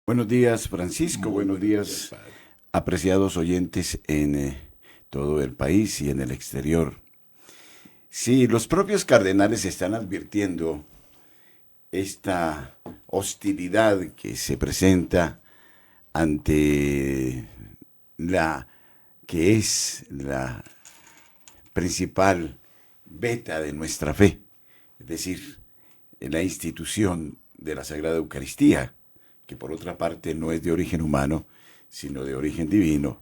Buenos días, Francisco. Muy Buenos buenos días, días, padre. apreciados oyentes en todo el país y en el exterior. Sí, los propios cardenales están advirtiendo esta hostilidad que se presenta ante la que es la principal beta de nuestra fe, es decir, la institución de la Sagrada Eucaristía, que por otra parte no es de origen humano, sino de origen divino,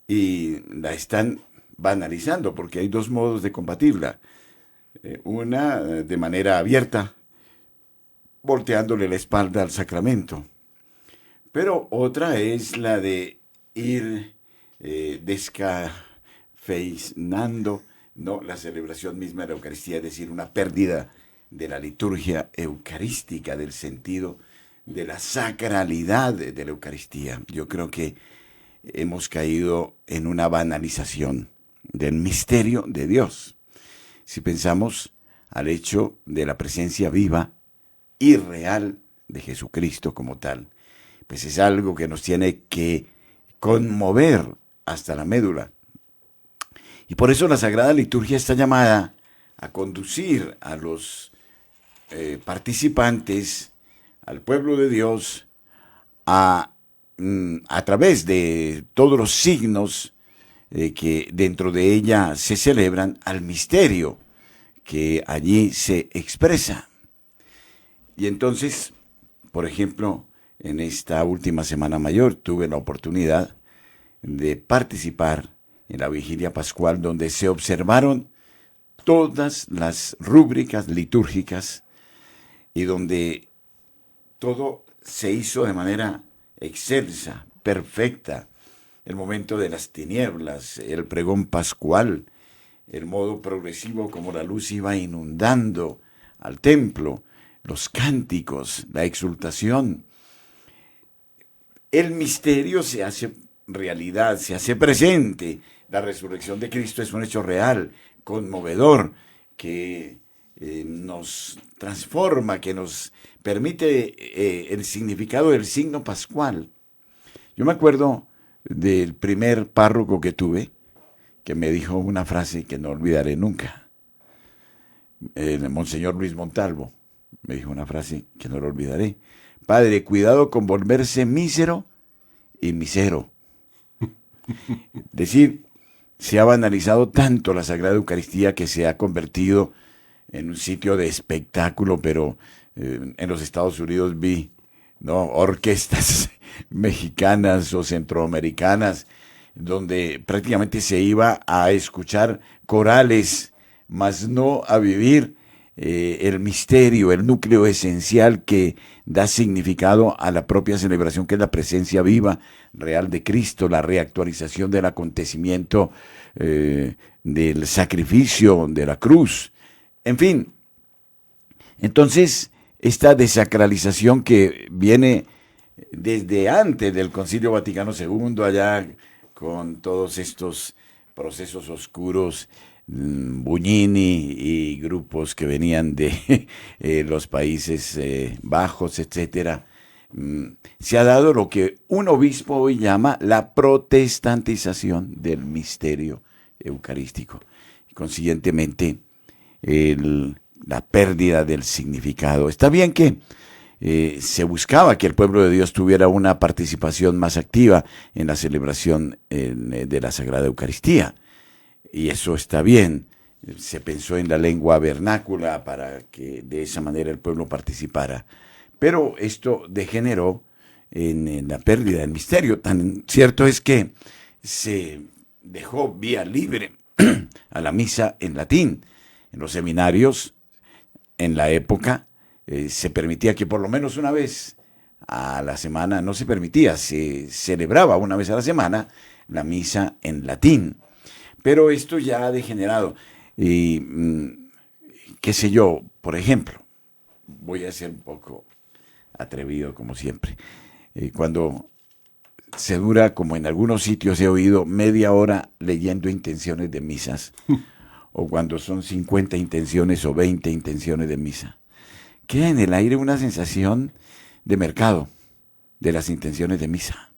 y la están banalizando porque hay dos modos de combatirla. Una de manera abierta, volteándole la espalda al sacramento, pero otra es la de ir descafeinando, no la celebración misma de la Eucaristía, es decir, una pérdida de la liturgia eucarística, del sentido de la sacralidad de la Eucaristía. Yo creo que hemos caído en una banalización del misterio de Dios. Si pensamos al hecho de la presencia viva y real de Jesucristo como tal, pues es algo que nos tiene que conmover hasta la médula. Y por eso la Sagrada Liturgia está llamada a conducir a los participantes, al pueblo de Dios, a través de todos los signos que dentro de ella se celebran, al misterio que allí se expresa. Y entonces, por ejemplo, en esta última Semana Mayor tuve la oportunidad de participar en la Vigilia Pascual, donde se observaron todas las rúbricas litúrgicas y donde todo se hizo de manera excelsa, perfecta. El momento de las tinieblas, el pregón pascual, el modo progresivo como la luz iba inundando al templo, los cánticos, la exultación. El misterio se hace realidad, se hace presente. La resurrección de Cristo es un hecho real, conmovedor, que nos transforma, que nos permite el significado del signo pascual. Yo me acuerdo del primer párroco que tuve, que me dijo una frase que no olvidaré nunca. El Monseñor Luis Montalvo me dijo una frase que no lo olvidaré. Padre, cuidado con volverse mísero y misero. Es decir, se ha banalizado tanto la Sagrada Eucaristía que se ha convertido en un sitio de espectáculo, pero en los Estados Unidos vi, ¿no?, orquestas mexicanas o centroamericanas donde prácticamente se iba a escuchar corales, mas no a vivir el misterio, el núcleo esencial que da significado a la propia celebración, que es la presencia viva, real de Cristo, la reactualización del acontecimiento, del sacrificio, de la cruz. En fin, entonces esta desacralización que viene desde antes del Concilio Vaticano II, allá con todos estos procesos oscuros, Buñini y grupos que venían de los Países Bajos, etcétera, se ha dado lo que un obispo hoy llama la protestantización del misterio eucarístico. Y consiguientemente, la pérdida del significado. Está bien que se buscaba que el pueblo de Dios tuviera una participación más activa en la celebración de la Sagrada Eucaristía. Y eso está bien. Se pensó en la lengua vernácula para que de esa manera el pueblo participara. Pero esto degeneró en la pérdida del misterio. Tan cierto es que se dejó vía libre a la misa en latín. En los seminarios, en la época, se permitía que por lo menos una vez a la semana, no se permitía, se celebraba una vez a la semana la misa en latín. Pero esto ya ha degenerado. Y, qué sé yo, por ejemplo, voy a ser un poco atrevido como siempre. Cuando se dura, como en algunos sitios he oído, media hora leyendo intenciones de misas, o cuando son 50 intenciones o 20 intenciones de misa, queda en el aire una sensación de mercado. de las intenciones de misa.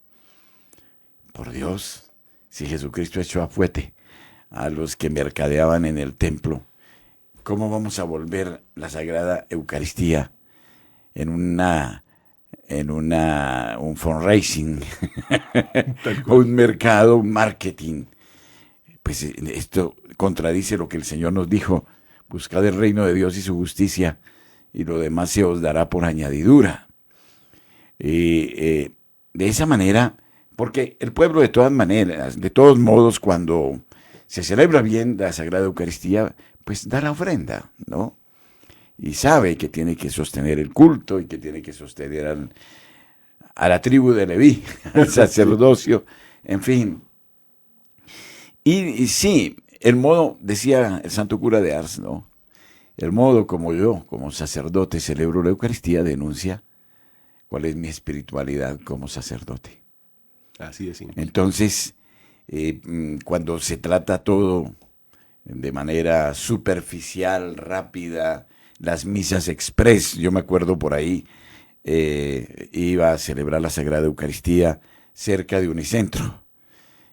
Por Dios, si Jesucristo echó a fuete a los que mercadeaban en el templo, ¿cómo vamos a volver la Sagrada Eucaristía en un fundraising, un mercado, un marketing? Pues esto contradice lo que el Señor nos dijo: buscad el reino de Dios y su justicia, y lo demás se os dará por añadidura. De esa manera, porque el pueblo de todas maneras, de todos modos, cuando se celebra bien la Sagrada Eucaristía, pues da la ofrenda, ¿no? Y sabe que tiene que sostener el culto y que tiene que sostener a la tribu de Leví, al sacerdocio, en fin. Y sí, el modo, decía el santo cura de Ars, ¿no? El modo como yo, como sacerdote, celebro la Eucaristía, denuncia cuál es mi espiritualidad como sacerdote. Así es. Entonces, cuando se trata todo de manera superficial, rápida, las misas express, yo me acuerdo por ahí, iba a celebrar la Sagrada Eucaristía cerca de Unicentro,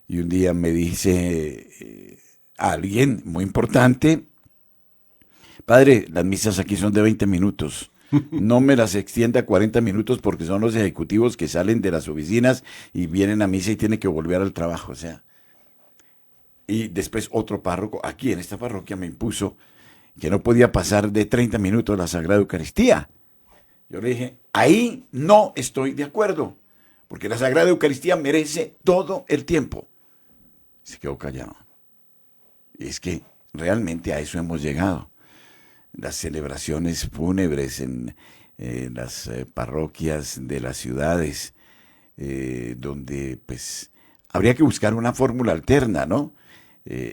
y un día me dice alguien muy importante: padre, las misas aquí son de 20 minutos. No me las extienda a 40 minutos porque son los ejecutivos que salen de las oficinas y vienen a misa y tienen que volver al trabajo. O sea, y después otro párroco aquí en esta parroquia me impuso que no podía pasar de 30 minutos la Sagrada Eucaristía. Yo le dije: ahí no estoy de acuerdo, porque la Sagrada Eucaristía merece todo el tiempo. Se quedó callado. Y es que realmente a eso hemos llegado. Las celebraciones fúnebres en las parroquias de las ciudades, donde pues habría que buscar una fórmula alterna, ¿no?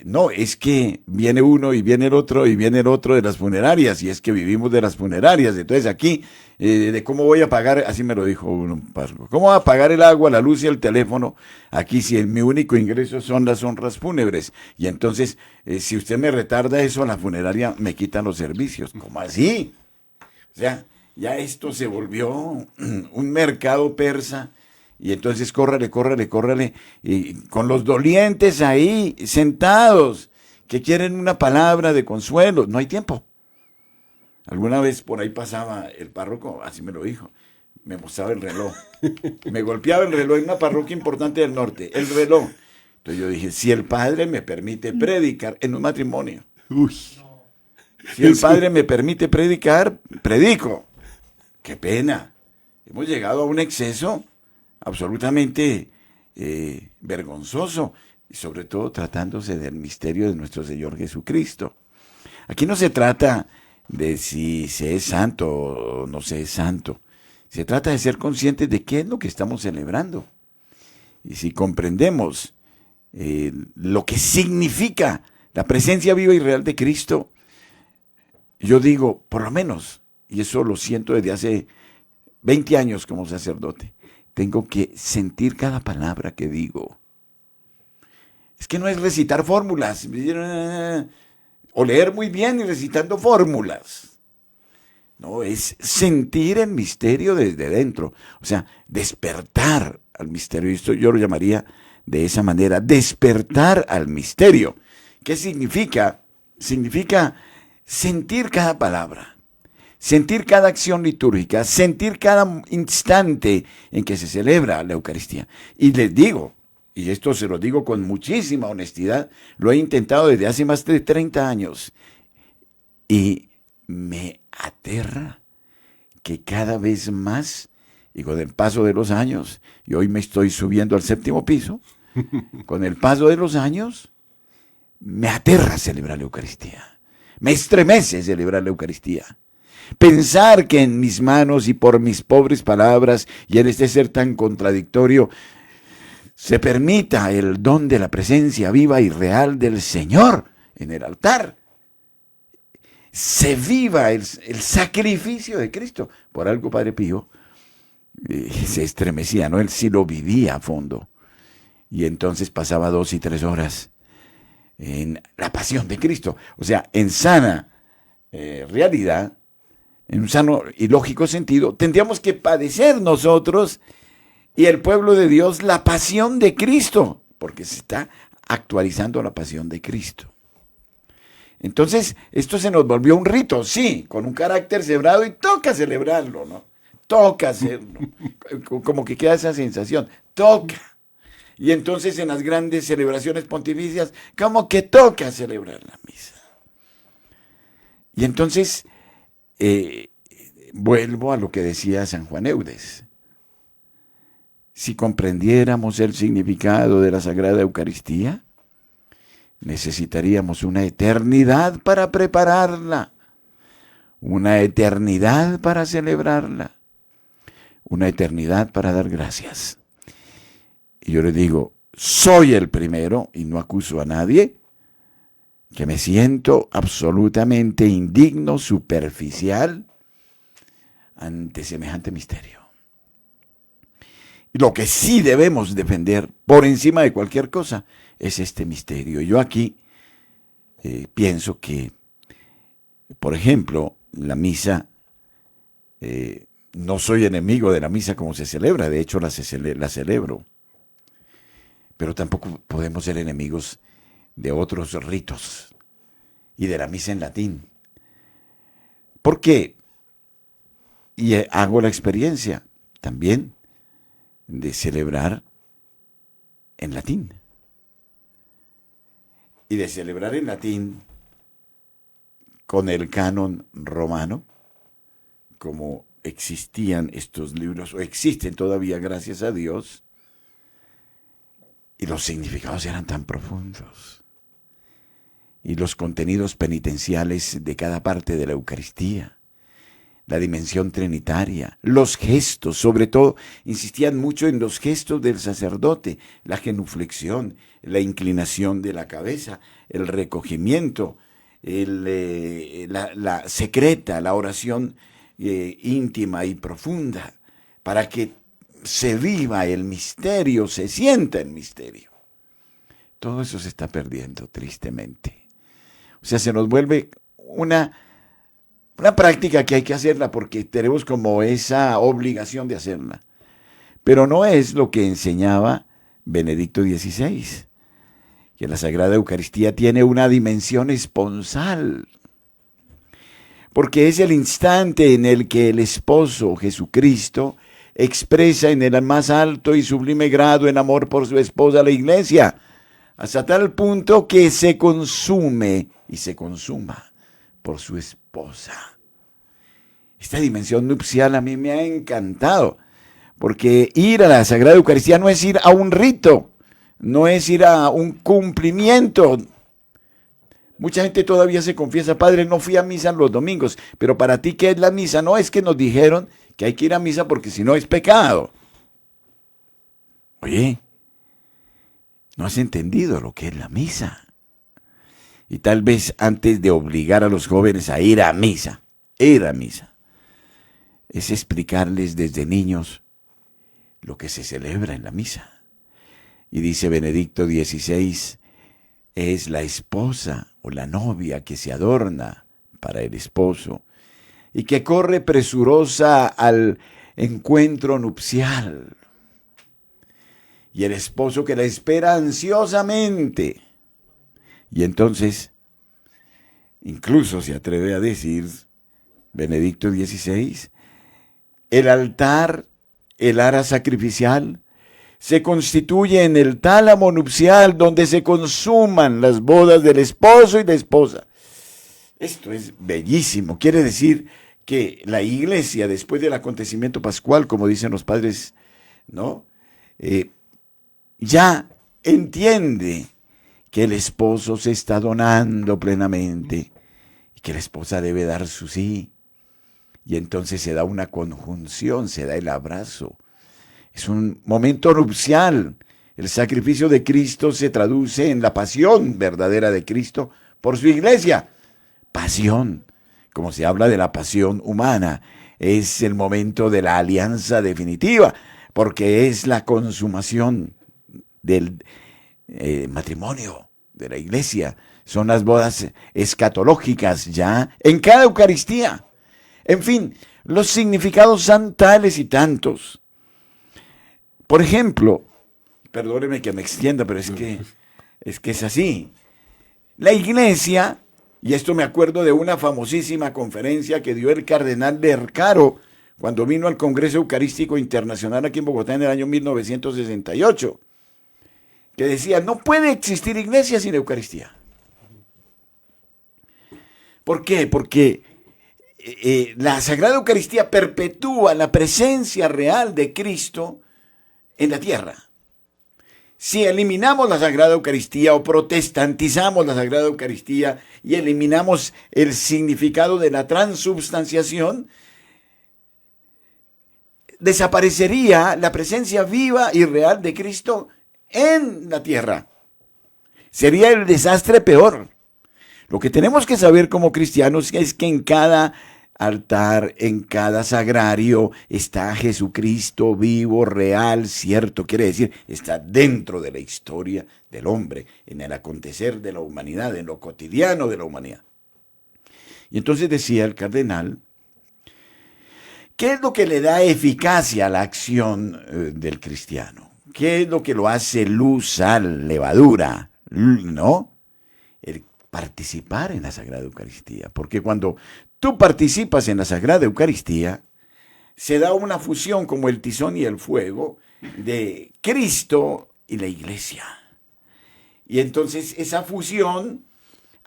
No, es que viene uno y viene el otro y viene el otro de las funerarias, y es que vivimos de las funerarias. Entonces aquí, de cómo voy a pagar, así me lo dijo un párroco, ¿cómo voy a pagar el agua, la luz y el teléfono aquí si mi único ingreso son las honras fúnebres? Y entonces, si usted me retarda eso, a la funeraria me quitan los servicios. ¿Cómo así? O sea, ya esto se volvió un mercado persa. Y entonces córrale, y con los dolientes ahí, sentados, que quieren una palabra de consuelo. No hay tiempo. Alguna vez por ahí pasaba el párroco, así me lo dijo, me mostraba el reloj. Me golpeaba el reloj en una parroquia importante del norte, el reloj. Entonces yo dije: si el padre me permite predicar en un matrimonio, si el padre me permite predicar, predico. Qué pena. Hemos llegado a un exceso absolutamente vergonzoso, y sobre todo tratándose del misterio de nuestro Señor Jesucristo. Aquí no se trata de si se es santo o no se es santo, se trata de ser conscientes de qué es lo que estamos celebrando. Y si comprendemos lo que significa la presencia viva y real de Cristo, yo digo, por lo menos, y eso lo siento desde hace 20 años como sacerdote, tengo que sentir cada palabra que digo. Es que no es recitar fórmulas o leer muy bien y recitando fórmulas. No, es sentir el misterio desde dentro. O sea, despertar al misterio. Y esto yo lo llamaría de esa manera, despertar al misterio. ¿Qué significa? Significa sentir cada palabra. Sentir cada acción litúrgica, sentir cada instante en que se celebra la Eucaristía. Y les digo, y esto se lo digo con muchísima honestidad, lo he intentado desde hace más de 30 años, y me aterra que cada vez más, y con el paso de los años, y hoy me estoy subiendo al 7º piso, con el paso de los años, me aterra celebrar la Eucaristía. Me estremece celebrar la Eucaristía. Pensar que en mis manos y por mis pobres palabras y en este ser tan contradictorio se permita el don de la presencia viva y real del Señor en el altar. Se viva el sacrificio de Cristo. Por algo Padre Pío se estremecía, ¿no? Él sí lo vivía a fondo. Y entonces pasaba 2 y 3 horas en la pasión de Cristo. O sea, en sana realidad, en un sano y lógico sentido, tendríamos que padecer nosotros y el pueblo de Dios la pasión de Cristo, porque se está actualizando la pasión de Cristo. Entonces, esto se nos volvió un rito, sí, con un carácter celebrado y toca celebrarlo, ¿no? Toca hacerlo. Como que queda esa sensación, toca. Y entonces en las grandes celebraciones pontificias, como que toca celebrar la misa. Y entonces, vuelvo a lo que decía San Juan Eudes. Si comprendiéramos el significado de la Sagrada Eucaristía, necesitaríamos una eternidad para prepararla, una eternidad para celebrarla, una eternidad para dar gracias. Y yo le digo, soy el primero, y no acuso a nadie, que me siento absolutamente indigno, superficial, ante semejante misterio. Y lo que sí debemos defender por encima de cualquier cosa es este misterio. Yo aquí pienso que, por ejemplo, la misa, no soy enemigo de la misa como se celebra, de hecho la celebro, pero tampoco podemos ser enemigos de otros ritos y de la misa en latín. ¿Por qué? Y hago la experiencia también de celebrar en latín. Y de celebrar en latín con el canon romano, como existían estos libros, o existen todavía, gracias a Dios, y los significados eran tan profundos. Y los contenidos penitenciales de cada parte de la Eucaristía, la dimensión trinitaria, los gestos, sobre todo, insistían mucho en los gestos del sacerdote, la genuflexión, la inclinación de la cabeza, el recogimiento, la secreta, la oración íntima y profunda, para que se viva el misterio, se sienta el misterio. Todo eso se está perdiendo, tristemente. O sea, se nos vuelve una práctica que hay que hacerla porque tenemos como esa obligación de hacerla. Pero no es lo que enseñaba Benedicto XVI, que la Sagrada Eucaristía tiene una dimensión esponsal, porque es el instante en el que el esposo Jesucristo expresa en el más alto y sublime grado en amor por su esposa, la Iglesia, hasta tal punto que se consume y se consuma por su esposa. Esta dimensión nupcial a mí me ha encantado, porque ir a la Sagrada Eucaristía no es ir a un rito, no es ir a un cumplimiento. Mucha gente todavía se confiesa, padre, no fui a misa los domingos, pero para ti, ¿qué es la misa? No, es que nos dijeron que hay que ir a misa porque si no es pecado. Oye, no has entendido lo que es la misa. Y tal vez antes de obligar a los jóvenes a ir a misa, es explicarles desde niños lo que se celebra en la misa. Y dice Benedicto XVI, es la esposa o la novia que se adorna para el esposo y que corre presurosa al encuentro nupcial. Y el esposo que la espera ansiosamente. Y entonces, incluso se atreve a decir Benedicto XVI, el altar, el ara sacrificial, se constituye en el tálamo nupcial donde se consuman las bodas del esposo y la esposa. Esto es bellísimo. Quiere decir que la Iglesia, después del acontecimiento pascual, como dicen los padres, ¿no? Ya entiende que el esposo se está donando plenamente y que la esposa debe dar su sí. Y entonces se da una conjunción, se da el abrazo. Es un momento nupcial. El sacrificio de Cristo se traduce en la pasión verdadera de Cristo por su Iglesia. Pasión, como se habla de la pasión humana, es el momento de la alianza definitiva, porque es la consumación del matrimonio de la Iglesia. Son las bodas escatológicas ya en cada Eucaristía. En fin, los significados son tales y tantos. Por ejemplo, perdóneme que me extienda, pero es que es así. La iglesia, y esto me acuerdo de una famosísima conferencia que dio el cardenal Lercaro cuando vino al Congreso Eucarístico Internacional aquí en Bogotá en el año 1968, que decía, no puede existir iglesia sin Eucaristía. ¿Por qué? Porque la Sagrada Eucaristía perpetúa la presencia real de Cristo en la tierra. Si eliminamos la Sagrada Eucaristía o protestantizamos la Sagrada Eucaristía y eliminamos el significado de la transubstanciación, desaparecería la presencia viva y real de Cristo en la tierra. Sería el desastre peor. Lo que tenemos que saber como cristianos es que en cada altar, en cada sagrario, está Jesucristo vivo, real, cierto. Quiere decir, está dentro de la historia del hombre, en el acontecer de la humanidad, en lo cotidiano de la humanidad. Y entonces decía el cardenal, ¿qué es lo que le da eficacia a la acción del cristiano? ¿Qué es lo que lo hace luz, sal, levadura? ¿No? El participar en la Sagrada Eucaristía. Porque cuando tú participas en la Sagrada Eucaristía, se da una fusión como el tizón y el fuego de Cristo y la Iglesia. Y entonces esa fusión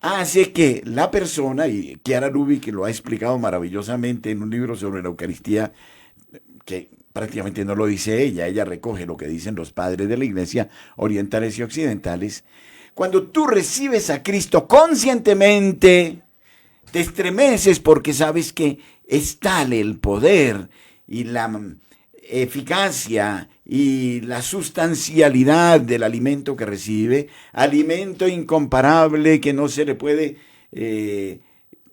hace que la persona, y Chiara Lubich lo ha explicado maravillosamente en un libro sobre la Eucaristía, que prácticamente no lo dice ella recoge lo que dicen los padres de la Iglesia, orientales y occidentales. Cuando tú recibes a Cristo conscientemente, te estremeces porque sabes que es tal el poder y la eficacia y la sustancialidad del alimento que recibe, alimento incomparable que no se le puede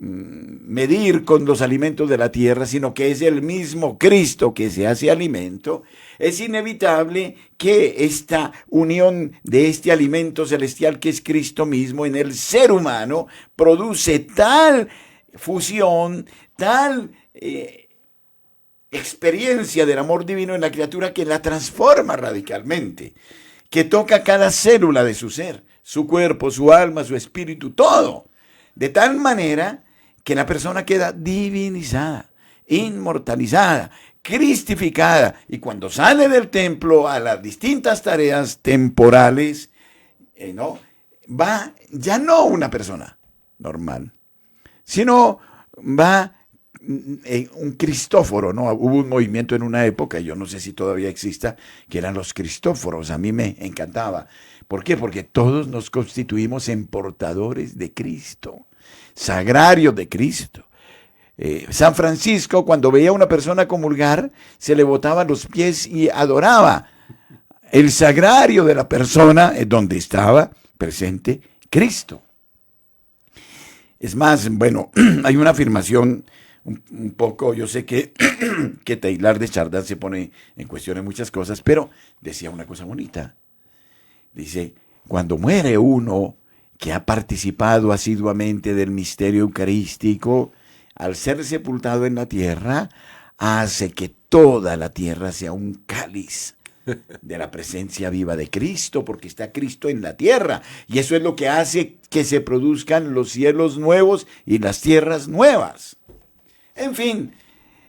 medir con los alimentos de la tierra, sino que es el mismo Cristo que se hace alimento. Es inevitable que esta unión de este alimento celestial que es Cristo mismo en el ser humano produce tal fusión, tal experiencia del amor divino en la criatura que la transforma radicalmente, que toca cada célula de su ser, su cuerpo, su alma, su espíritu, todo, de tal manera que la persona queda divinizada, inmortalizada, cristificada, y cuando sale del templo a las distintas tareas temporales, va ya no una persona normal, sino va un Cristóforo, ¿no? Hubo un movimiento en una época, yo no sé si todavía exista, que eran los Cristóforos. A mí me encantaba. ¿Por qué? Porque todos nos constituimos en portadores de Cristo, sagrarios de Cristo. San Francisco, cuando veía a una persona comulgar, se le botaba los pies y adoraba el sagrario de la persona donde estaba presente Cristo. Es más, bueno, hay una afirmación un poco, yo sé que Teilhard de Chardin se pone en cuestión en muchas cosas, pero decía una cosa bonita. Dice, cuando muere uno que ha participado asiduamente del misterio eucarístico, al ser sepultado en la tierra, hace que toda la tierra sea un cáliz de la presencia viva de Cristo, porque está Cristo en la tierra, y eso es lo que hace que se produzcan los cielos nuevos y las tierras nuevas. En fin,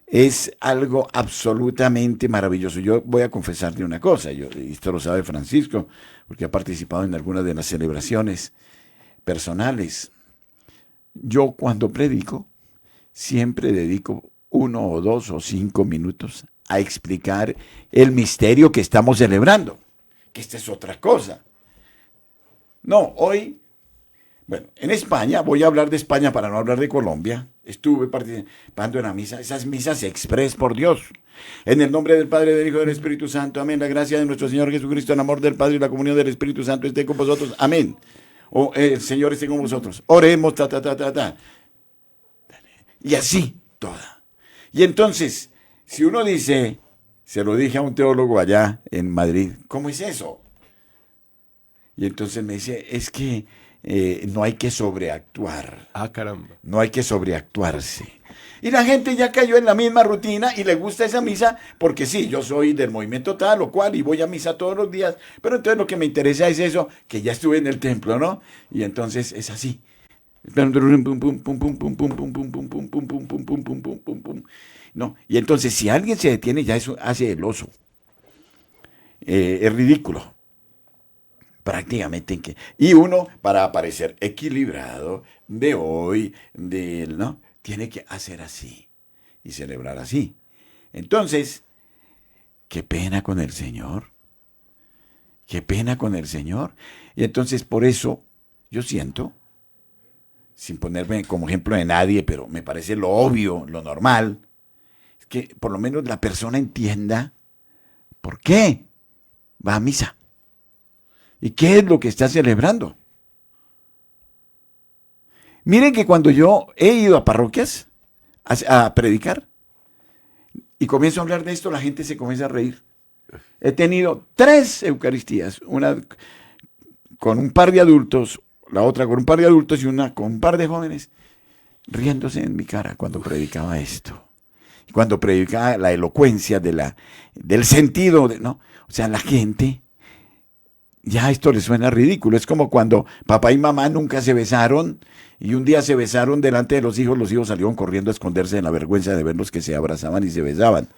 es algo absolutamente maravilloso. Yo voy a confesarte una cosa, esto lo sabe Francisco, porque ha participado en algunas de las celebraciones personales. Yo cuando predico, siempre dedico 1 o 2 o 5 minutos a explicar el misterio que estamos celebrando, que esta es otra cosa. No, hoy, bueno, en España, voy a hablar de España para no hablar de Colombia, estuve participando en la misa, esas misas express por Dios. En el nombre del Padre, del Hijo y del Espíritu Santo, amén. La gracia de nuestro Señor Jesucristo, el amor del Padre y la comunión del Espíritu Santo esté con vosotros, amén. El Señor esté con vosotros. Oremos, Y así, toda. Y entonces, si uno dice, se lo dije a un teólogo allá en Madrid, ¿cómo es eso? Y entonces me dice, es que no hay que sobreactuar. Ah, caramba. No hay que sobreactuarse. Y la gente ya cayó en la misma rutina y le gusta esa misa porque sí, yo soy del movimiento tal o cual y voy a misa todos los días, pero entonces lo que me interesa es eso, que ya estuve en el templo, ¿no? Y entonces es así. No, y entonces si alguien se detiene ya eso hace el oso. Es ridículo. Prácticamente en que. Y uno, para aparecer equilibrado de hoy, ¿no? Tiene que hacer así y celebrar así. Entonces, qué pena con el Señor. Qué pena con el Señor. Y entonces, por eso, yo siento, sin ponerme como ejemplo de nadie, pero me parece lo obvio, lo normal, es que por lo menos la persona entienda por qué va a misa. ¿Y qué es lo que está celebrando? Miren que cuando yo he ido a parroquias a predicar y comienzo a hablar de esto, la gente se comienza a reír. He tenido 3 Eucaristías, una con un par de adultos, la otra con un par de adultos y una con un par de jóvenes, riéndose en mi cara cuando predicaba esto. Cuando predicaba la elocuencia del sentido, ¿no? O sea, la gente... Ya esto les suena ridículo. Es como cuando papá y mamá nunca se besaron y un día se besaron delante de los hijos salieron corriendo a esconderse en la vergüenza de verlos que se abrazaban y se besaban.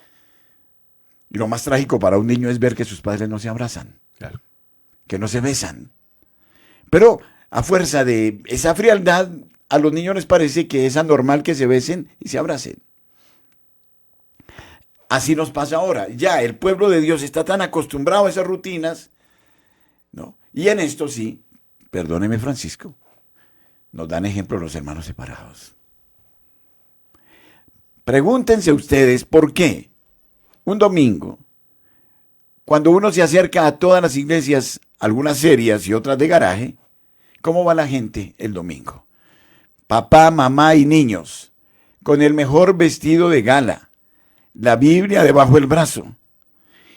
Y lo más trágico para un niño es ver que sus padres no se abrazan, Claro. que no se besan. Pero a fuerza de esa frialdad, a los niños les parece que es anormal que se besen y se abracen. Así nos pasa ahora. Ya el pueblo de Dios está tan acostumbrado a esas rutinas, ¿no? Y en esto sí, perdóneme Francisco, nos dan ejemplo los hermanos separados. Pregúntense ustedes por qué un domingo, cuando uno se acerca a todas las iglesias, algunas serias y otras de garaje, ¿cómo va la gente el domingo? Papá, mamá y niños, con el mejor vestido de gala, la Biblia debajo del brazo,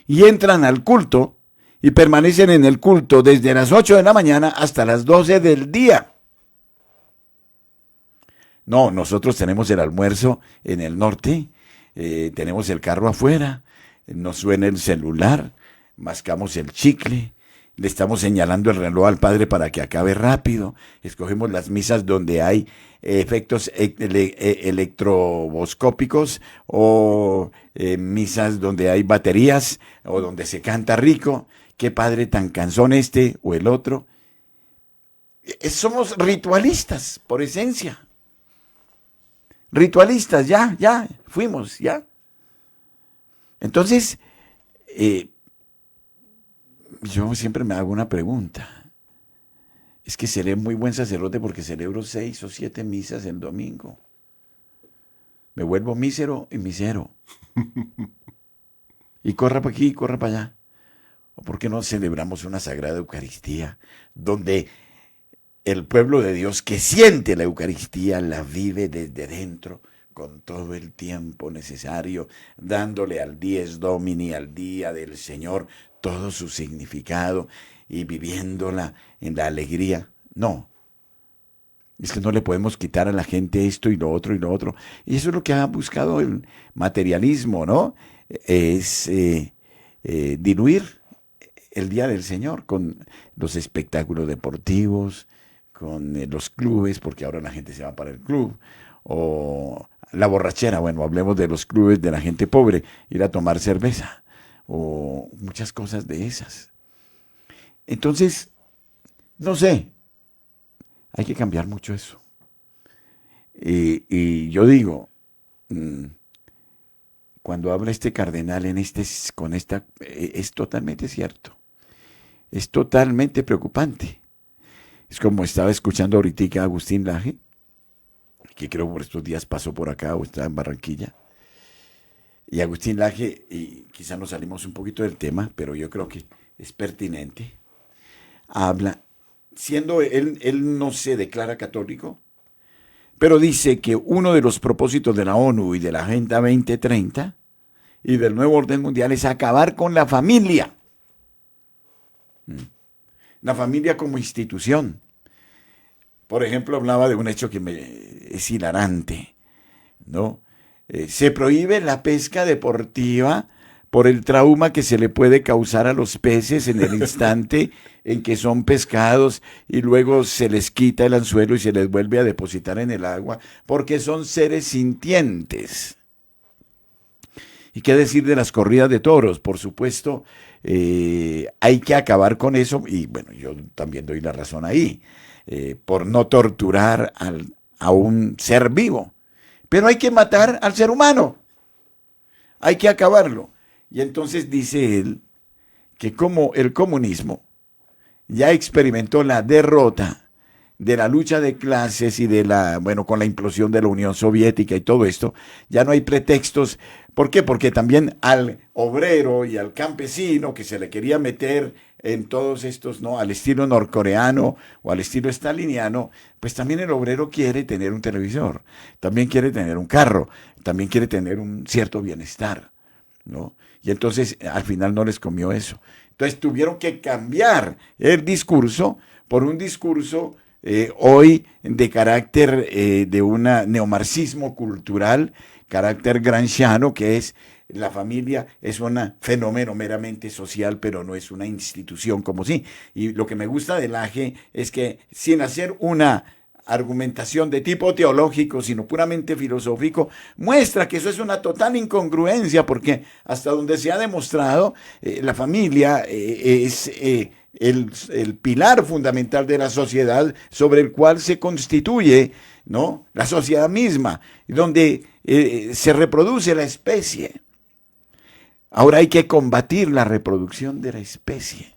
y entran al culto y permanecen en el culto desde las 8 de la mañana hasta las 12 del día. No, nosotros tenemos el almuerzo en el norte, tenemos el carro afuera, nos suena el celular, mascamos el chicle, le estamos señalando el reloj al padre para que acabe rápido, escogemos las misas donde hay efectos electroboscópicos o misas donde hay baterías o donde se canta rico. Qué padre tan cansón este o el otro. Somos ritualistas por esencia. Ritualistas, ya, fuimos, ya. Entonces, yo siempre me hago una pregunta. Es que seré muy buen sacerdote porque celebro 6 o 7 misas el domingo. Me vuelvo mísero y misero. Y corra para aquí, corra para allá. ¿O por qué no celebramos una Sagrada Eucaristía donde el pueblo de Dios que siente la Eucaristía la vive desde dentro con todo el tiempo necesario, dándole al Dies Domini, al día del Señor, todo su significado y viviéndola en la alegría? No, es que no le podemos quitar a la gente esto y lo otro y lo otro. Y eso es lo que ha buscado el materialismo, ¿no? Es diluir el día del Señor con los espectáculos deportivos, con los clubes, porque ahora la gente se va para el club, o la borrachera, bueno, hablemos de los clubes de la gente pobre, ir a tomar cerveza, o muchas cosas de esas. Entonces, no sé, hay que cambiar mucho eso. Y yo digo, cuando habla este cardenal es totalmente cierto. Es totalmente preocupante. Es como estaba escuchando ahorita a Agustín Laje, que creo por estos días pasó por acá o está en Barranquilla. Y Agustín Laje, y quizá nos salimos un poquito del tema, pero yo creo que es pertinente, habla, siendo él no se declara católico, pero dice que uno de los propósitos de la ONU y de la Agenda 2030 y del nuevo orden mundial es acabar con la familia. La familia como institución. Por ejemplo, hablaba de un hecho que es hilarante, ¿no? Se prohíbe la pesca deportiva por el trauma que se le puede causar a los peces en el instante en que son pescados y luego se les quita el anzuelo y se les vuelve a depositar en el agua, porque son seres sintientes. ¿Y qué decir de las corridas de toros? Por supuesto, hay que acabar con eso, y bueno, yo también doy la razón ahí, por no torturar a un ser vivo. Pero hay que matar al ser humano, hay que acabarlo. Y entonces dice él que como el comunismo ya experimentó la derrota de la lucha de clases y con la implosión de la Unión Soviética y todo esto, ya no hay pretextos. ¿Por qué? Porque también al obrero y al campesino que se le quería meter en todos estos, ¿no? Al estilo norcoreano o al estilo staliniano, pues también el obrero quiere tener un televisor, también quiere tener un carro, también quiere tener un cierto bienestar, ¿no? Y entonces al final no les comió eso. Entonces tuvieron que cambiar el discurso por un discurso hoy de carácter de un neomarxismo cultural, carácter gramsciano, que es la familia es un fenómeno meramente social, pero no es una institución como sí. Y lo que me gusta del AGE es que sin hacer una argumentación de tipo teológico, sino puramente filosófico, muestra que eso es una total incongruencia, porque hasta donde se ha demostrado, la familia es el pilar fundamental de la sociedad sobre el cual se constituye, ¿no?, la sociedad misma, donde se reproduce la especie. Ahora hay que combatir la reproducción de la especie.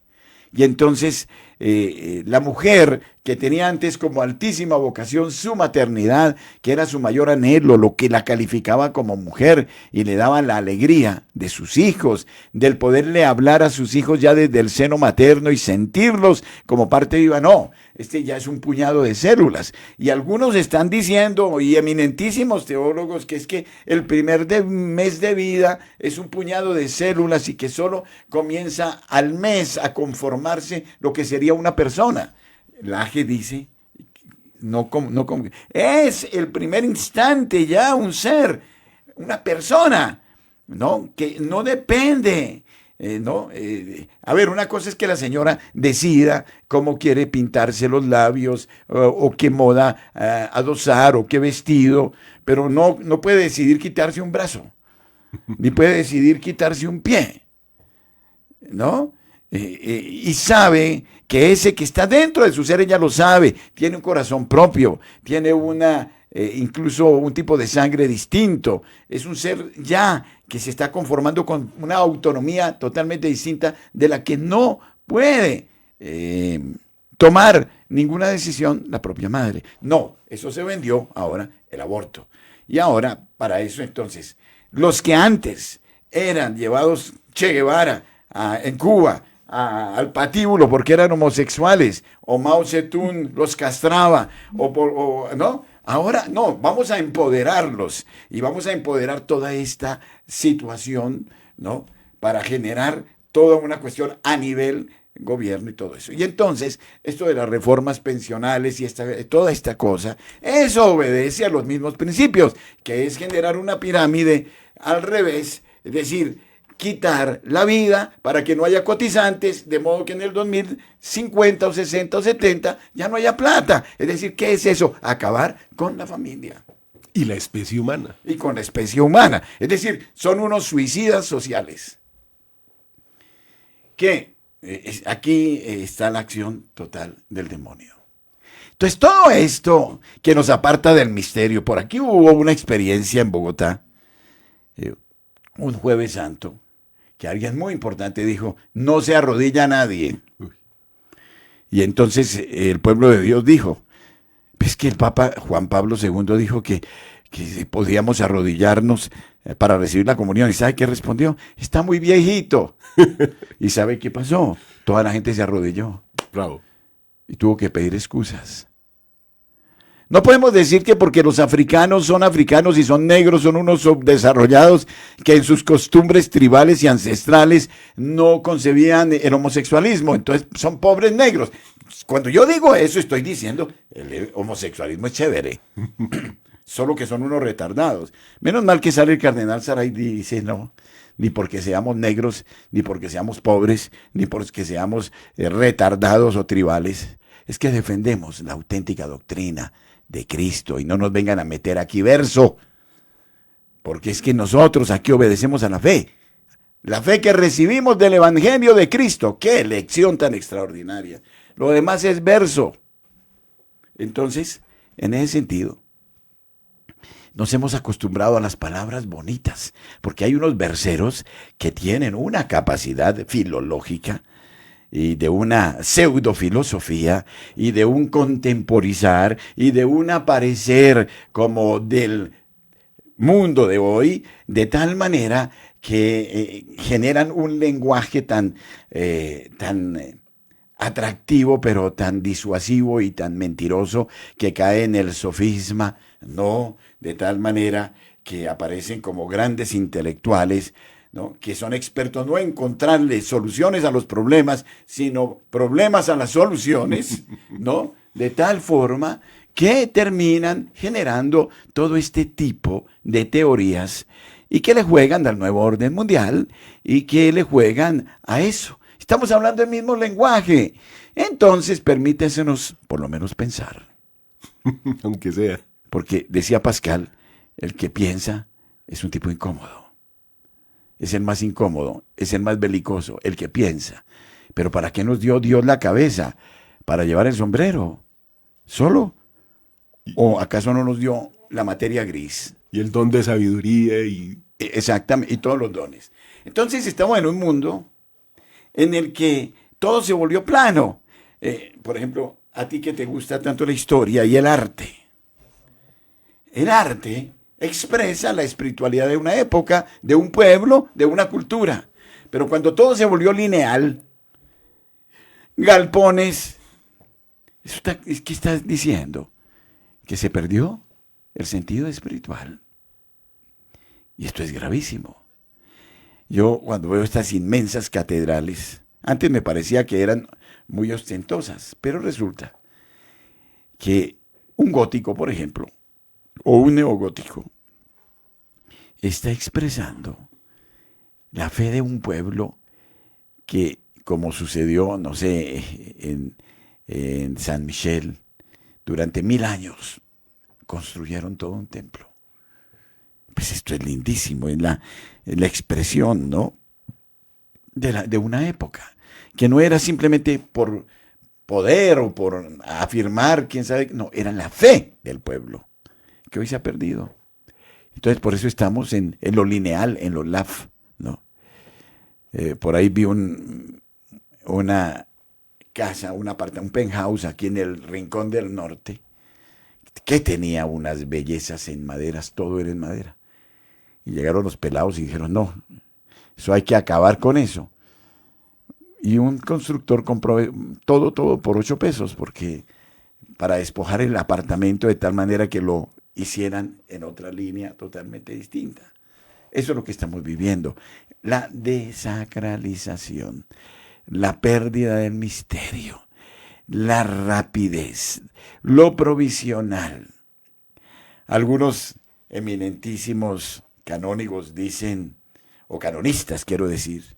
Y entonces la mujer que tenía antes como altísima vocación su maternidad, que era su mayor anhelo, lo que la calificaba como mujer y le daba la alegría de sus hijos, del poderle hablar a sus hijos ya desde el seno materno y sentirlos como parte viva. No, este ya es un puñado de células. Y algunos están diciendo, y eminentísimos teólogos, que es que el primer mes de vida es un puñado de células y que solo comienza al mes a conformarse lo que sería una persona. La AGE dice, es el primer instante ya un ser, una persona, ¿no?, que no depende. A ver, una cosa es que la señora decida cómo quiere pintarse los labios o qué moda adosar o qué vestido, pero no puede decidir quitarse un brazo, ni puede decidir quitarse un pie, ¿no? Y sabe que ese que está dentro de su ser, ella lo sabe, tiene un corazón propio, tiene incluso un tipo de sangre distinto, es un ser ya que se está conformando con una autonomía totalmente distinta de la que no puede tomar ninguna decisión la propia madre. No, eso se vendió ahora el aborto. Y ahora, para eso entonces, los que antes eran llevados Che Guevara en Cuba al patíbulo porque eran homosexuales, o Mao Zedong los castraba, ¿no? Ahora no, vamos a empoderarlos y vamos a empoderar toda esta situación, ¿no?, para generar toda una cuestión a nivel gobierno y todo eso. Y entonces, esto de las reformas pensionales y toda esta cosa, eso obedece a los mismos principios, que es generar una pirámide al revés, es decir, quitar la vida para que no haya cotizantes, de modo que en el 2050 o 60 o 70 ya no haya plata. Es decir, ¿qué es eso? Acabar con la familia. Y la especie humana. Y con la especie humana. Es decir, son unos suicidas sociales. Que aquí está la acción total del demonio. Entonces, todo esto que nos aparta del misterio, por aquí hubo una experiencia en Bogotá, un Jueves Santo, que alguien muy importante dijo, no se arrodilla a nadie. Y entonces el pueblo de Dios dijo, pues que el Papa Juan Pablo II dijo que podíamos arrodillarnos para recibir la comunión. ¿Y sabe qué respondió? Está muy viejito. ¿Y sabe qué pasó? Toda la gente se arrodilló. Bravo. Y tuvo que pedir excusas. No podemos decir que porque los africanos son africanos y son negros, son unos subdesarrollados que en sus costumbres tribales y ancestrales no concebían el homosexualismo, entonces son pobres negros. Cuando yo digo eso, estoy diciendo, el homosexualismo es chévere. solo que son unos retardados. Menos mal que sale el cardenal Saraiva y dice, no, ni porque seamos negros, ni porque seamos pobres, ni porque seamos retardados o tribales. Es que defendemos la auténtica doctrina de Cristo y no nos vengan a meter aquí verso, porque es que nosotros aquí obedecemos a la fe que recibimos del Evangelio de Cristo. ¡Qué lección tan extraordinaria! Lo demás es verso. Entonces, en ese sentido, nos hemos acostumbrado a las palabras bonitas, porque hay unos verseros que tienen una capacidad filológica y de una pseudofilosofía y de un contemporizar y de un aparecer como del mundo de hoy, de tal manera que generan un lenguaje tan atractivo, pero tan disuasivo y tan mentiroso que cae en el sofisma, no, de tal manera que aparecen como grandes intelectuales, ¿no? Que son expertos no en encontrarle soluciones a los problemas, sino problemas a las soluciones, ¿no? De tal forma que terminan generando todo este tipo de teorías y que le juegan al nuevo orden mundial y que le juegan a eso. Estamos hablando el mismo lenguaje. Entonces, permítesenos por lo menos pensar. Aunque sea. Porque decía Pascal, el que piensa es un tipo incómodo. Es el más incómodo, es el más belicoso, el que piensa. Pero ¿para qué nos dio Dios la cabeza? ¿Para llevar el sombrero? ¿Solo? ¿O acaso no nos dio la materia gris? Y el don de sabiduría y... Exactamente, y todos los dones. Entonces estamos en un mundo en el que todo se volvió plano. Por ejemplo, a ti que te gusta tanto la historia y el arte. El arte expresa la espiritualidad de una época, de un pueblo, de una cultura. Pero cuando todo se volvió lineal, galpones, ¿qué estás diciendo? Que se perdió el sentido espiritual. Y esto es gravísimo. Yo cuando veo estas inmensas catedrales, antes me parecía que eran muy ostentosas, pero resulta que un gótico, por ejemplo, o un neogótico, está expresando la fe de un pueblo que, como sucedió, no sé, en San Michel, durante 1000 años construyeron todo un templo. Pues esto es lindísimo, es la expresión, ¿no? De una época, que no era simplemente por poder o por afirmar, quién sabe, no, era la fe del pueblo, que hoy se ha perdido. Entonces, por eso estamos en lo lineal, en lo laf, ¿no? Por ahí vi una casa, un penthouse aquí en el Rincón del Norte, que tenía unas bellezas en maderas, todo era en madera. Y llegaron los pelados y dijeron, no, eso hay que acabar con eso. Y un constructor compró todo por 8 pesos, porque para despojar el apartamento de tal manera que lo hicieran en otra línea totalmente distinta. Eso es lo que estamos viviendo. La desacralización, la pérdida del misterio, la rapidez, lo provisional. Algunos eminentísimos canónigos dicen, o canonistas quiero decir,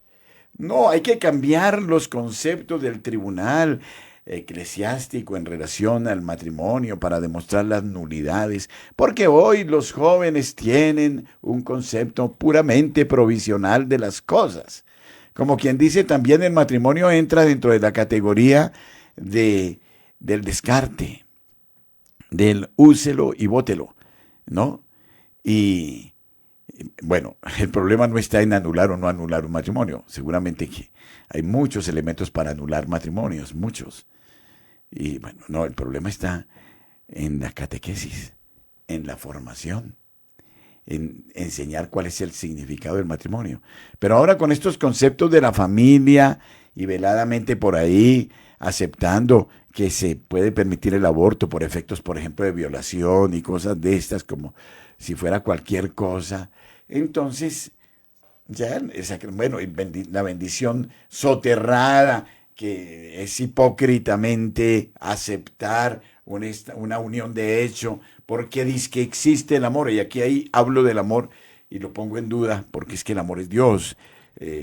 no, hay que cambiar los conceptos del tribunal eclesiástico en relación al matrimonio para demostrar las nulidades, porque hoy los jóvenes tienen un concepto puramente provisional de las cosas. Como quien dice, también el matrimonio entra dentro de la categoría del descarte, del úselo y bótelo, ¿no? Y bueno, el problema no está en anular o no anular un matrimonio. Seguramente que hay muchos elementos para anular matrimonios, muchos. Y bueno, no, el problema está en la catequesis, en la formación, en enseñar cuál es el significado del matrimonio. Pero ahora con estos conceptos de la familia y veladamente por ahí aceptando que se puede permitir el aborto por efectos, por ejemplo, de violación y cosas de estas, como si fuera cualquier cosa, entonces ya, bueno, la bendición soterrada, que es hipócritamente aceptar una unión de hecho, porque dice que existe el amor, y aquí ahí hablo del amor y lo pongo en duda, porque es que el amor es Dios,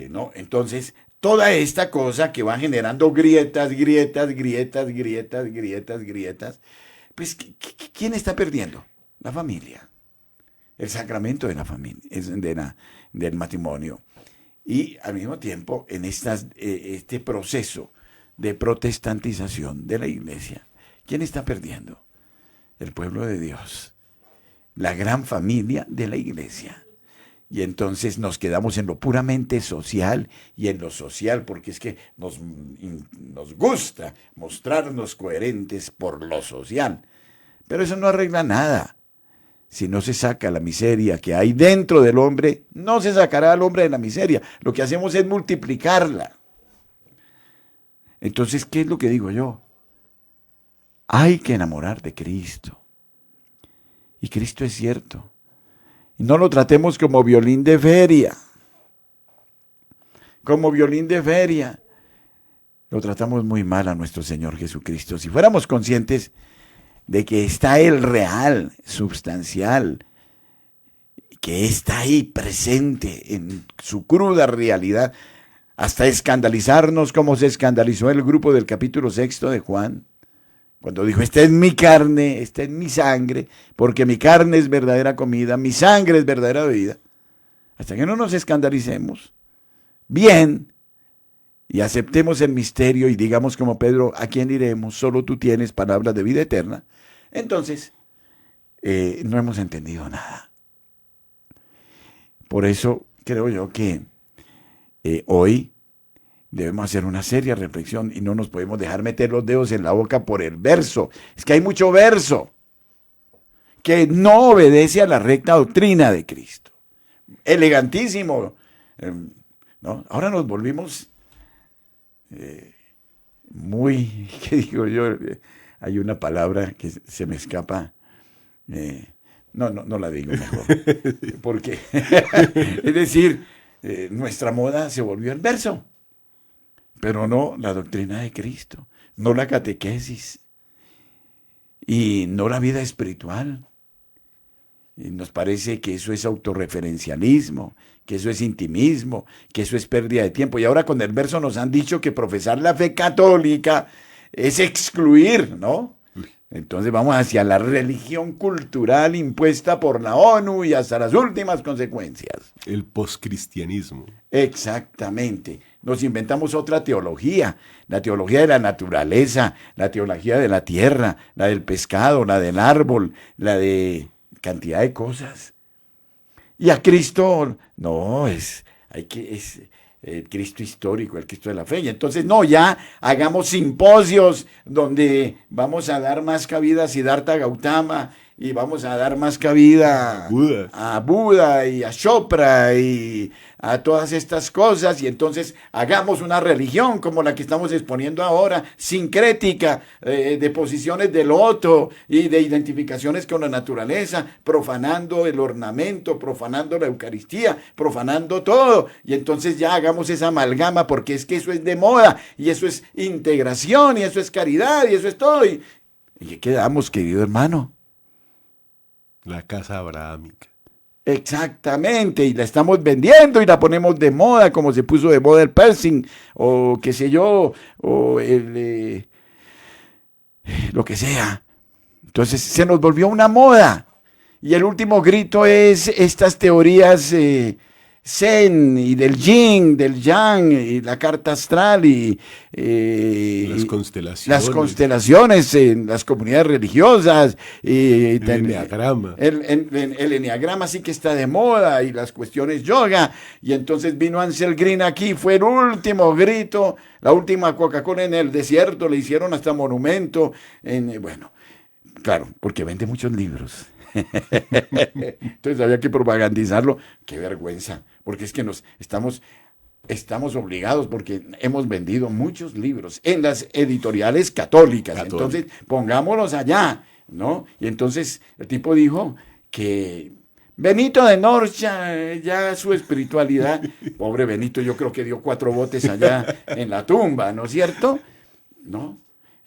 ¿no? Entonces, toda esta cosa que va generando grietas, pues, ¿quién está perdiendo? La familia, el sacramento de la familia, del matrimonio. Y al mismo tiempo, en este proceso de protestantización de la iglesia, ¿quién está perdiendo? El pueblo de Dios, la gran familia de la iglesia. Y entonces nos quedamos en lo puramente social y en lo social, porque es que nos gusta mostrarnos coherentes por lo social. Pero eso no arregla nada. Si no se saca la miseria que hay dentro del hombre, no se sacará al hombre de la miseria. Lo que hacemos es multiplicarla. Entonces, ¿qué es lo que digo yo? Hay que enamorar de Cristo. Y Cristo es cierto. Y no lo tratemos como violín de feria. Como violín de feria. Lo tratamos muy mal a nuestro Señor Jesucristo. Si fuéramos conscientes de que está el real, substancial, que está ahí presente en su cruda realidad, hasta escandalizarnos como se escandalizó el grupo del capítulo 6 de Juan, cuando dijo, esta es mi carne, esta es mi sangre, porque mi carne es verdadera comida, mi sangre es verdadera bebida. Hasta que no nos escandalicemos bien y aceptemos el misterio y digamos como Pedro, ¿a quién iremos? Solo tú tienes palabras de vida eterna. Entonces, no hemos entendido nada. Por eso creo yo que hoy debemos hacer una seria reflexión y no nos podemos dejar meter los dedos en la boca por el verso. Es que hay mucho verso que no obedece a la recta doctrina de Cristo. Elegantísimo, ¿no? Ahora nos volvimos muy, ¿qué digo yo? Hay una palabra que se me escapa. No la digo mejor. Porque, es decir, nuestra moda se volvió el verso. Pero no la doctrina de Cristo, no la catequesis y no la vida espiritual. Y nos parece que eso es autorreferencialismo, que eso es intimismo, que eso es pérdida de tiempo. Y ahora con el verso nos han dicho que profesar la fe católica es excluir, ¿no? Entonces vamos hacia la religión cultural impuesta por la ONU y hasta las últimas consecuencias. El poscristianismo. Exactamente. Nos inventamos otra teología, la teología de la naturaleza, la teología de la tierra, la del pescado, la del árbol, la de cantidad de cosas. Y a Cristo, no, es el Cristo histórico, el Cristo de la fe. Y entonces, no, ya hagamos simposios donde vamos a dar más cabida a Siddhartha Gautama y vamos a dar más cabida a Buda y a Chopra y a todas estas cosas. Y entonces hagamos una religión como la que estamos exponiendo ahora, sincrética, de posiciones de loto y de identificaciones con la naturaleza, profanando el ornamento, profanando la Eucaristía, profanando todo. Y entonces ya hagamos esa amalgama, porque es que eso es de moda y eso es integración y eso es caridad y eso es todo. ¿Y qué quedamos, querido hermano? La casa abrahámica. Exactamente, y la estamos vendiendo y la ponemos de moda, como se puso de moda el piercing, o qué sé yo, o lo que sea. Entonces se nos volvió una moda. Y el último grito es estas teorías Zen y del Yin, del Yang, y la carta astral y las constelaciones en las comunidades religiosas. El eneagrama. El eneagrama sí que está de moda y las cuestiones yoga. Y entonces vino Ansel Green aquí, fue el último grito, la última Coca-Cola en el desierto, le hicieron hasta monumento. Bueno, claro, porque vende muchos libros. Entonces había que propagandizarlo. Qué vergüenza, porque es que estamos obligados, porque hemos vendido muchos libros en las editoriales católicas. Entonces pongámoslos allá, ¿no? Y entonces el tipo dijo que Benito de Norcha, ya su espiritualidad, pobre Benito, yo creo que dio 4 botes allá en la tumba, ¿no es cierto? ¿No?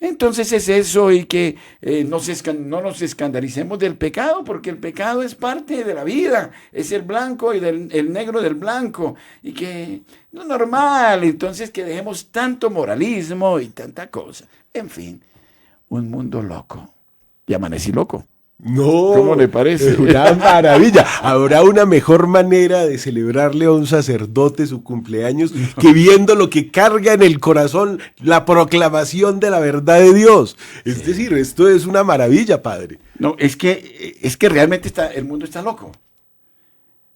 Entonces es eso, y que no nos escandalicemos del pecado, porque el pecado es parte de la vida, es el blanco y el negro del blanco, y que no es normal, entonces que dejemos tanto moralismo y tanta cosa. En fin, un mundo loco. Y amanecí loco. No, ¿Cómo le parece? Es una maravilla. Habrá una mejor manera de celebrarle a un sacerdote su cumpleaños que viendo lo que carga en el corazón la proclamación de la verdad de Dios. Es decir, esto es una maravilla, padre. No, es que realmente el mundo está loco.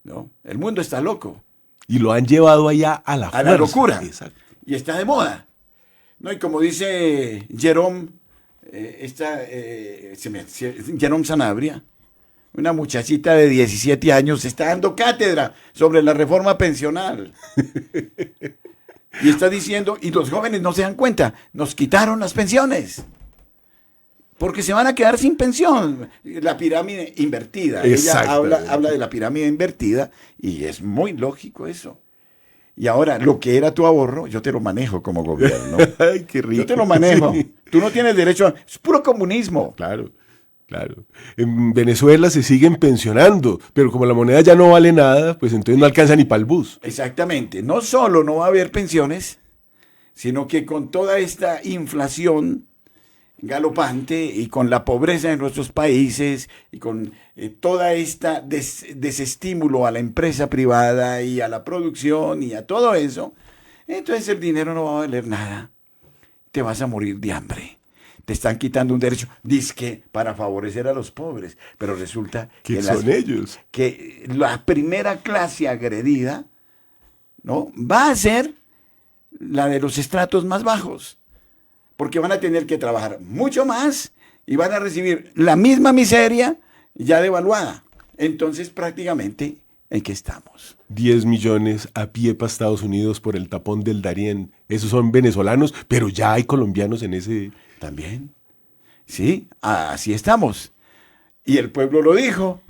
¿No? El mundo está loco. Y lo han llevado allá a la fuerza. A la locura. Exacto. Y está de moda. ¿No? Y como dice Jerome, Jerome Sanabria, una muchachita de 17 años, está dando cátedra sobre la reforma pensional. Y está diciendo, y los jóvenes no se dan cuenta, nos quitaron las pensiones. Porque se van a quedar sin pensión. La pirámide invertida. Ella habla de la pirámide invertida, y es muy lógico eso. Y ahora, lo que era tu ahorro, yo te lo manejo como gobierno. Ay, qué rico. Yo te lo manejo. Sí. Tú no tienes derecho a... Es puro comunismo. Claro, claro. En Venezuela se siguen pensionando, pero como la moneda ya no vale nada, pues entonces no alcanza ni para el bus. Exactamente. No solo no va a haber pensiones, sino que con toda esta inflación galopante y con la pobreza en nuestros países y con toda esta desestímulo a la empresa privada y a la producción y a todo eso, entonces el dinero no va a valer nada. Te vas a morir de hambre. Te están quitando un derecho, dizque para favorecer a los pobres, pero resulta que son ellos. Que la primera clase agredida, ¿no?, va a ser la de los estratos más bajos. Porque van a tener que trabajar mucho más y van a recibir la misma miseria ya devaluada. Entonces, prácticamente, ¿en qué estamos? 10 millones a pie para Estados Unidos por el tapón del Darién. Esos son venezolanos, pero ya hay colombianos en ese... También. Sí, así estamos. Y el pueblo lo dijo.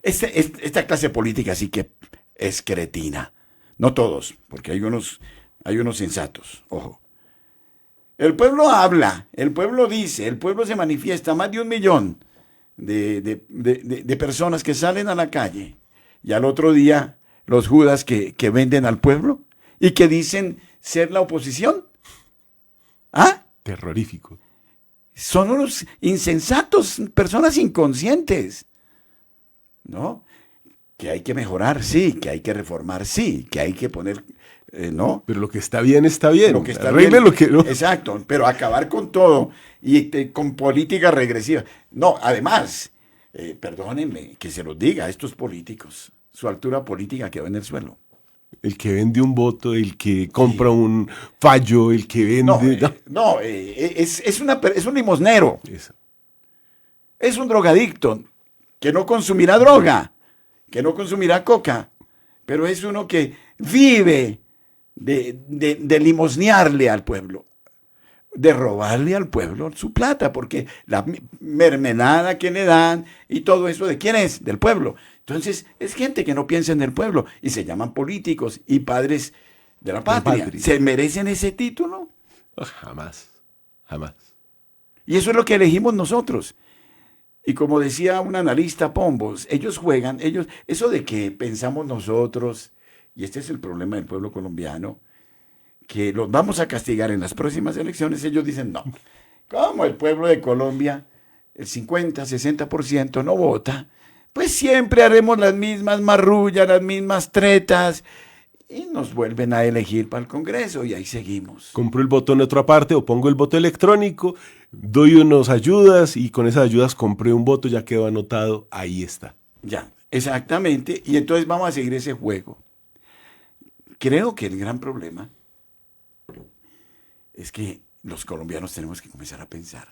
Esta clase política sí que es cretina. No todos, porque hay unos sensatos, ojo. El pueblo habla, el pueblo dice, el pueblo se manifiesta, más de 1 millón de personas que salen a la calle, y al otro día los judas que venden al pueblo y que dicen ser la oposición. ¿Ah? Terrorífico. Son unos insensatos, personas inconscientes, ¿no? Que hay que mejorar, sí, que hay que reformar, sí, que hay que poner... ¿no? Pero lo que está bien, está bien. Lo que está bien, lo que no. Exacto, pero acabar con todo y con política regresiva. No, además, perdónenme que se los diga a estos políticos, su altura política quedó en el suelo. El que vende un voto, el que compra un fallo, el que vende... Es un limosnero. Eso. Es un drogadicto que no consumirá droga, que no consumirá coca, pero es uno que vive de limosnearle al pueblo, de robarle al pueblo su plata, porque la mermelada que le dan y todo eso, ¿de quién es? Del pueblo. Entonces es gente que no piensa en el pueblo y se llaman políticos y padres de la patria. ¿Se merecen ese título? Jamás, jamás. Y eso es lo que elegimos nosotros. Y como decía un analista Pombos, ellos juegan, eso de que pensamos nosotros, y este es el problema del pueblo colombiano, que los vamos a castigar en las próximas elecciones, ellos dicen no. Como el pueblo de Colombia, el 50, 60% no vota, pues siempre haremos las mismas marrullas, las mismas tretas, y nos vuelven a elegir para el Congreso, y ahí seguimos. Compro el voto en otra parte o pongo el voto electrónico, doy unas ayudas y con esas ayudas compré un voto, ya quedó anotado, ahí está. Ya, exactamente, y entonces vamos a seguir ese juego. Creo que el gran problema es que los colombianos tenemos que comenzar a pensar.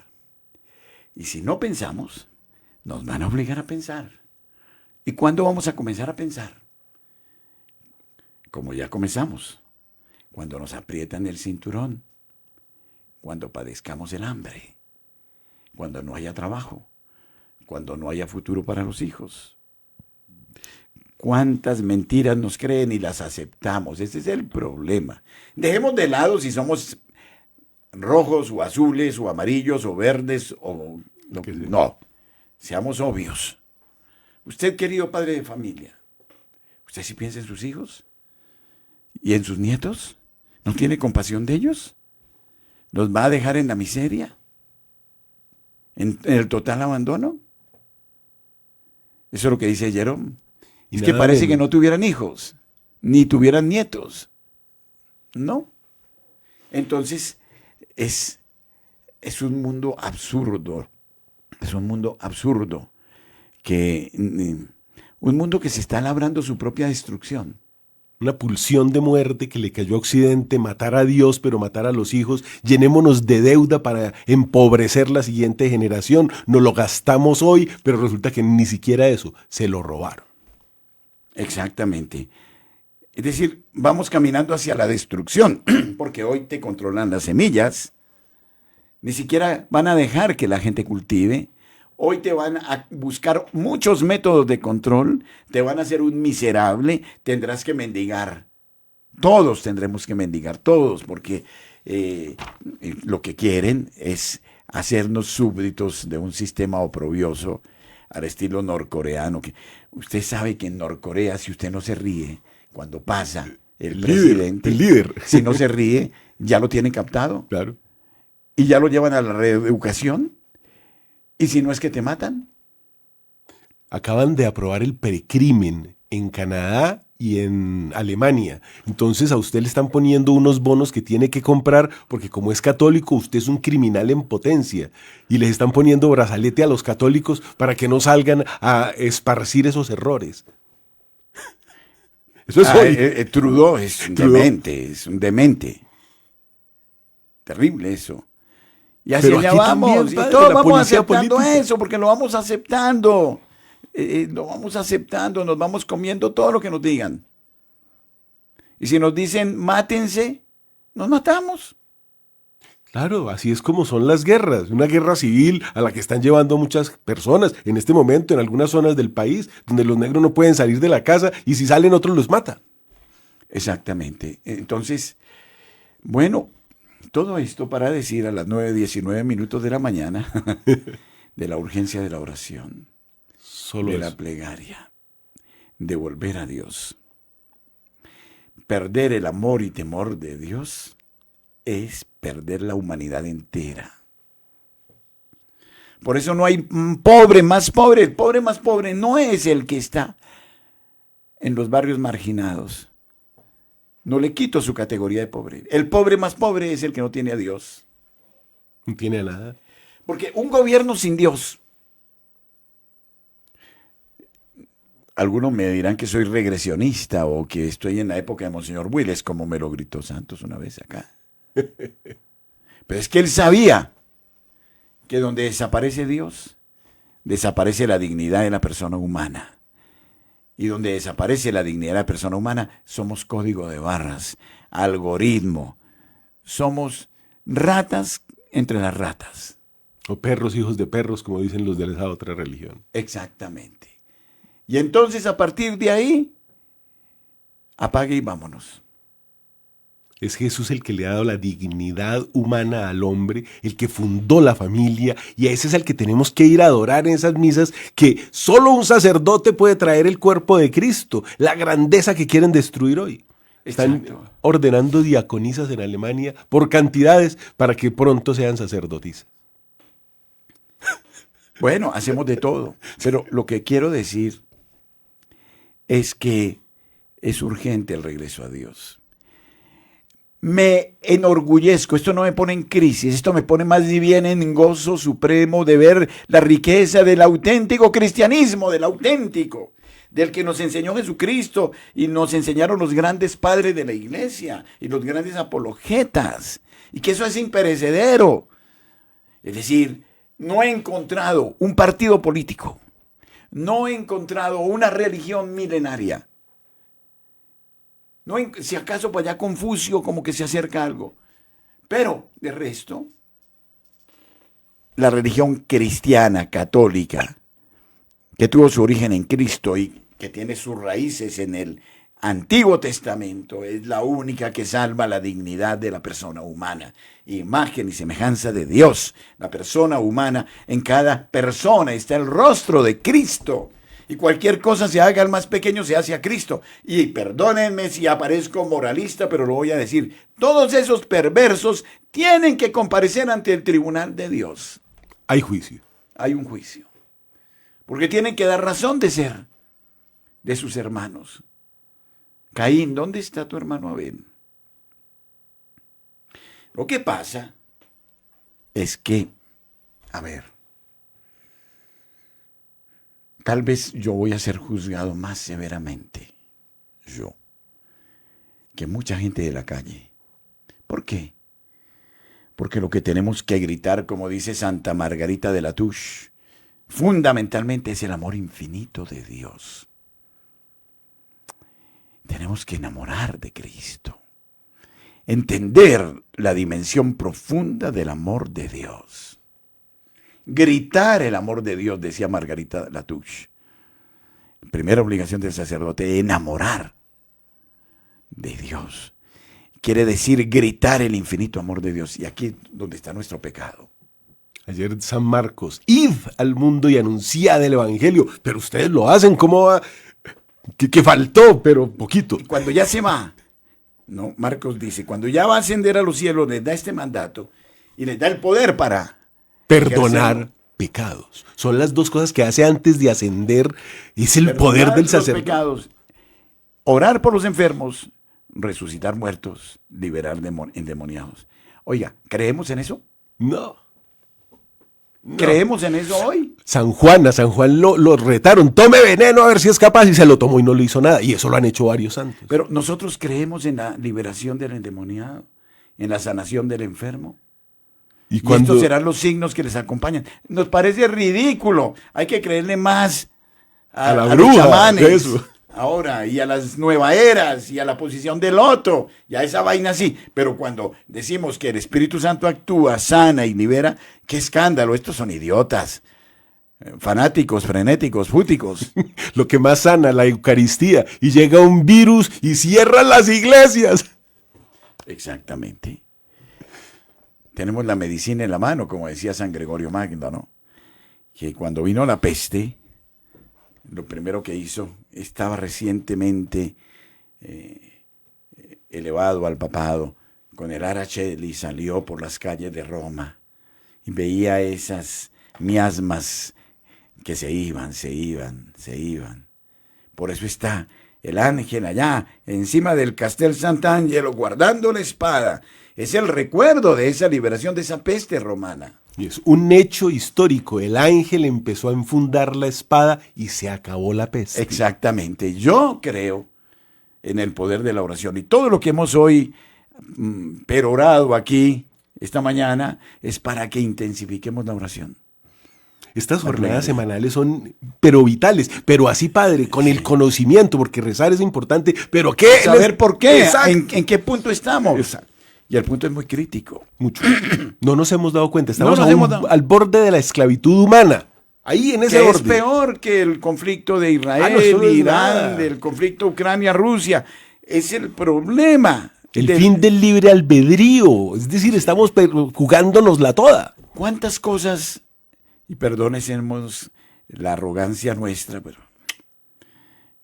Y si no pensamos, nos van a obligar a pensar. ¿Y cuándo vamos a comenzar a pensar? Como ya comenzamos, cuando nos aprietan el cinturón, cuando padezcamos el hambre, cuando no haya trabajo, cuando no haya futuro para los hijos. ¿Cuántas mentiras nos creen y las aceptamos? Ese es el problema. Dejemos de lado si somos rojos o azules o amarillos o verdes o Lo que sea. no, seamos obvios. Usted, querido padre de familia, ¿usted sí piensa en sus hijos y en sus nietos? ¿No tiene compasión de ellos? ¿Los va a dejar en la miseria? ¿En el total abandono? Eso es lo que dice Jerome. Y Es que nada parece que menos. no tuvieran hijos, ni tuvieran nietos. No. Entonces, es un mundo absurdo. Es un mundo absurdo. Un mundo que se está labrando su propia destrucción. Una pulsión de muerte que le cayó a Occidente, matar a Dios, pero matar a los hijos. Llenémonos de deuda para empobrecer la siguiente generación. Nos lo gastamos hoy, pero resulta que ni siquiera eso, se lo robaron. Exactamente. Es decir, vamos caminando hacia la destrucción, porque hoy te controlan las semillas. Ni siquiera van a dejar que la gente cultive. Hoy te van a buscar muchos métodos de control, te van a hacer un miserable, tendrás que mendigar. Todos tendremos que mendigar, todos, porque lo que quieren es hacernos súbditos de un sistema oprobioso al estilo norcoreano. Usted sabe que en Norcorea, si usted no se ríe, cuando pasa el presidente, el líder. si no se ríe, ya lo tienen captado Claro. y ya lo llevan a la reeducación. ¿Y si no es que te matan? Acaban de aprobar el precrimen en Canadá y en Alemania. Entonces a usted le están poniendo unos bonos que tiene que comprar porque como es católico usted es un criminal en potencia y les están poniendo brazalete a los católicos para que no salgan a esparcir esos errores. Eso es hoy. Trudeau es un Trudeau. demente, es un demente. Terrible eso. Y hacia Pero allá aquí vamos, también, y padre, todos la vamos policía aceptando política. eso, porque lo vamos aceptando. Lo vamos aceptando, nos vamos comiendo todo lo que nos digan. Y si nos dicen, mátense, nos matamos. Claro, así es como son las guerras. Una guerra civil a la que están llevando muchas personas en este momento en algunas zonas del país, donde los negros no pueden salir de la casa y si salen otros los mata. Exactamente. Entonces, bueno, todo esto para decir a las 9:19 de la mañana de la urgencia de la oración, Solo de eso. la plegaria, de volver a Dios. Perder el amor y temor de Dios es perder la humanidad entera. Por eso no hay pobre más pobre. El pobre más pobre no es el que está en los barrios marginados. No le quito su categoría de pobre. El pobre más pobre es el que no tiene a Dios. No tiene nada. Porque un gobierno sin Dios. Algunos me dirán que soy regresionista o que estoy en la época de Monseñor Willes, como me lo gritó Santos una vez acá. Pero es que él sabía que donde desaparece Dios, desaparece la dignidad de la persona humana. Y donde desaparece la dignidad de la persona humana, somos código de barras, algoritmo. Somos ratas entre las ratas. O perros, hijos de perros, como dicen los de esa otra religión. Exactamente. Y entonces a partir de ahí, apague y vámonos. Es Jesús el que le ha dado la dignidad humana al hombre, el que fundó la familia, y a ese es el que tenemos que ir a adorar en esas misas, que solo un sacerdote puede traer el cuerpo de Cristo, la grandeza que quieren destruir hoy. Están Exacto. ordenando diaconisas en Alemania por cantidades para que pronto sean sacerdotisas. Bueno, hacemos de todo. Pero lo que quiero decir es que es urgente el regreso a Dios. Me enorgullezco, esto no me pone en crisis, esto me pone más bien en gozo supremo de ver la riqueza del auténtico cristianismo, del auténtico, del que nos enseñó Jesucristo y nos enseñaron los grandes padres de la iglesia y los grandes apologetas, y que eso es imperecedero. Es decir, no he encontrado un partido político, no he encontrado una religión milenaria. No, si acaso para allá Confucio como que se acerca a algo. Pero, de resto, la religión cristiana, católica, que tuvo su origen en Cristo y que tiene sus raíces en el Antiguo Testamento es la única que salva la dignidad de la persona humana. Imagen y semejanza de Dios. La persona humana, en cada persona está el rostro de Cristo. Y cualquier cosa se haga al más pequeño se hace a Cristo. Y perdónenme si aparezco moralista, pero lo voy a decir. Todos esos perversos tienen que comparecer ante el tribunal de Dios. Hay juicio. Hay un juicio. Porque tienen que dar razón de ser de sus hermanos. Caín, ¿dónde está tu hermano Abel? Lo que pasa es que, a ver, tal vez yo voy a ser juzgado más severamente, yo, que mucha gente de la calle. ¿Por qué? Porque lo que tenemos que gritar, como dice Santa Margarita de Latouche, fundamentalmente es el amor infinito de Dios. Tenemos que enamorar de Cristo, entender la dimensión profunda del amor de Dios. Gritar el amor de Dios, decía Margarita Latouche. Primera obligación del sacerdote, enamorar de Dios. Quiere decir gritar el infinito amor de Dios. Y aquí es donde está nuestro pecado. Ayer San Marcos, id al mundo y anunciad el evangelio. Pero ustedes lo hacen, ¿cómo va? Que faltó, pero poquito. Y cuando ya se va, no, Marcos dice, cuando ya va a ascender a los cielos, les da este mandato y les da el poder para perdonar ejercerlo. pecados. Son las dos cosas que hace antes de ascender. Es el Perdonar poder del los sacerdote. pecados, orar por los enfermos, resucitar muertos, liberar endemoniados. Oiga, ¿creemos en eso? No. ¿Creemos en eso hoy? A San Juan lo retaron. Tome veneno a ver si es capaz. Y se lo tomó y no le hizo nada. Y eso lo han hecho varios santos. Pero nosotros creemos en la liberación del endemoniado, en la sanación del enfermo. Y Y cuando estos serán los signos que les acompañan. Nos parece ridículo. Hay que creerle más A la los bruja, chamanes. eso. Ahora, y a las nuevas eras, y a la posición del loto, y a esa vaina así. Pero cuando decimos que el Espíritu Santo actúa, sana y libera, qué escándalo. Estos son idiotas, fanáticos, frenéticos, fúticos. lo que más sana, la Eucaristía. Y llega un virus y cierran las iglesias. Exactamente. Tenemos la medicina en la mano, como decía San Gregorio Magno, ¿no? Que cuando vino la peste, lo primero que hizo, estaba recientemente elevado al papado, con el Araceli salió por las calles de Roma y veía esas miasmas que se iban. Por eso está el ángel allá, encima del Castel Sant'Angelo, guardando la espada. Es el recuerdo de esa liberación de esa peste romana. Y es un hecho histórico. El ángel empezó a enfundar la espada y se acabó la peste. Exactamente. Yo creo en el poder de la oración. Y todo lo que hemos hoy perorado aquí esta mañana es para que intensifiquemos la oración. Estas jornadas semanales son, pero vitales, pero así, padre, con el conocimiento, porque rezar es importante, pero ¿qué? Saber por qué, Exacto. en qué punto estamos. Exacto. Y el punto es muy crítico. Mucho. No nos hemos dado cuenta, estamos No nos hemos dado- al borde de la esclavitud humana. Ahí en ese Que es orden. peor que el conflicto de Israel, no, eso no es Irán, nada. del conflicto Ucrania-Rusia. Es el problema. El fin del libre albedrío. Es decir, estamos jugándonosla toda. ¿Cuántas cosas, y perdónenos la arrogancia nuestra, pero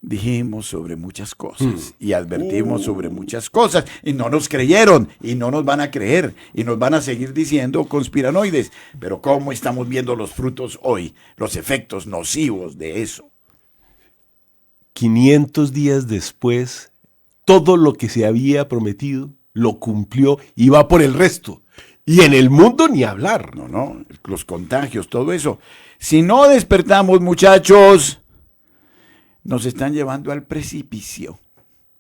dijimos sobre muchas cosas y advertimos sobre muchas cosas y no nos creyeron y no nos van a creer y nos van a seguir diciendo conspiranoides? Pero ¿cómo estamos viendo los frutos hoy, los efectos nocivos de eso? 500 días después, todo lo que se había prometido lo cumplió y va por el resto. Y en el mundo ni hablar. No, los contagios, todo eso. Si no despertamos, muchachos, nos están llevando al precipicio.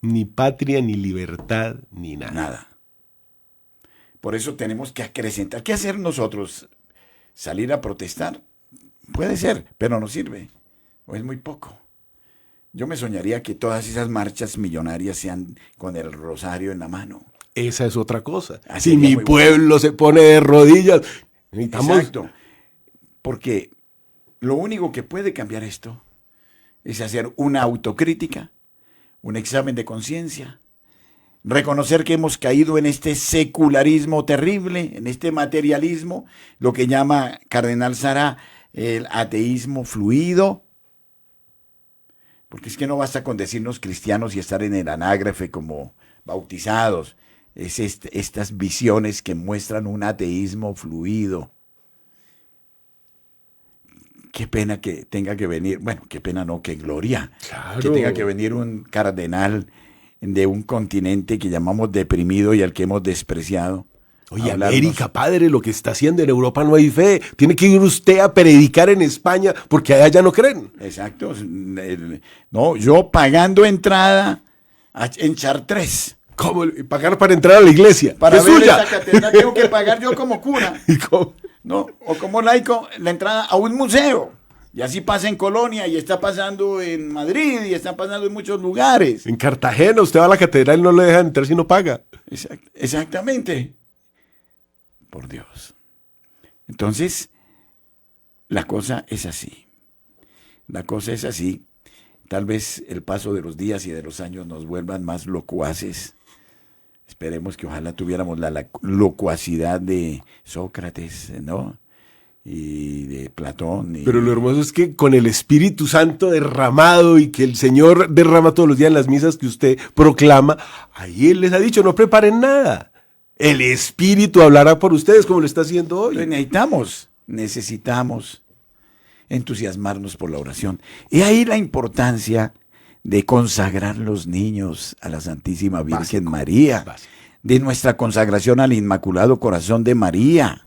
Ni patria, ni libertad, ni nada. Nada. Por eso tenemos que acrecentar. ¿Qué hacer nosotros? ¿Salir a protestar? Puede ser, pero no sirve. O es muy poco. Yo me soñaría que todas esas marchas millonarias sean con el rosario en la mano. Esa es otra cosa. Así Si es, mi muy pueblo se pone de rodillas, necesitamos... Exacto. Porque lo único que puede cambiar esto es hacer una autocrítica, un examen de conciencia, reconocer que hemos caído en este secularismo terrible, en este materialismo, lo que llama Cardenal Sara el ateísmo fluido, porque es que no basta con decirnos cristianos y estar en el anágrafe como bautizados, es estas visiones que muestran un ateísmo fluido. Qué pena que tenga que venir, bueno, qué pena no, qué gloria, Claro. que tenga que venir un cardenal de un continente que llamamos deprimido y al que hemos despreciado. Oye, hablarnos. América, padre, lo que está haciendo en Europa no hay fe. Tiene que ir usted a predicar en España porque allá ya no creen. Exacto. No, yo pagando entrada en Chartres. ¿Cómo? Pagar para entrar a la iglesia. Para ¿Es ver suya? esa catedral tengo que pagar yo como cura. ¿Y cómo? ¿No? O como laico, la entrada a un museo. Y así pasa en Colonia, y está pasando en Madrid, y está pasando en muchos lugares. En Cartagena, usted va a la catedral y no le dejan entrar si no paga. Exactamente. Por Dios. Entonces, la cosa es así. La cosa es así. Tal vez el paso de los días y de los años nos vuelvan más locuaces. Esperemos que ojalá tuviéramos la locuacidad de Sócrates, ¿no? Y de Platón. Pero lo hermoso es que con el Espíritu Santo derramado y que el Señor derrama todos los días en las misas que usted proclama, ahí Él les ha dicho, no preparen nada. El Espíritu hablará por ustedes como lo está haciendo hoy. Necesitamos entusiasmarnos por la oración. Y ahí la importancia de consagrar los niños a la Santísima Virgen María, de nuestra consagración al Inmaculado Corazón de María,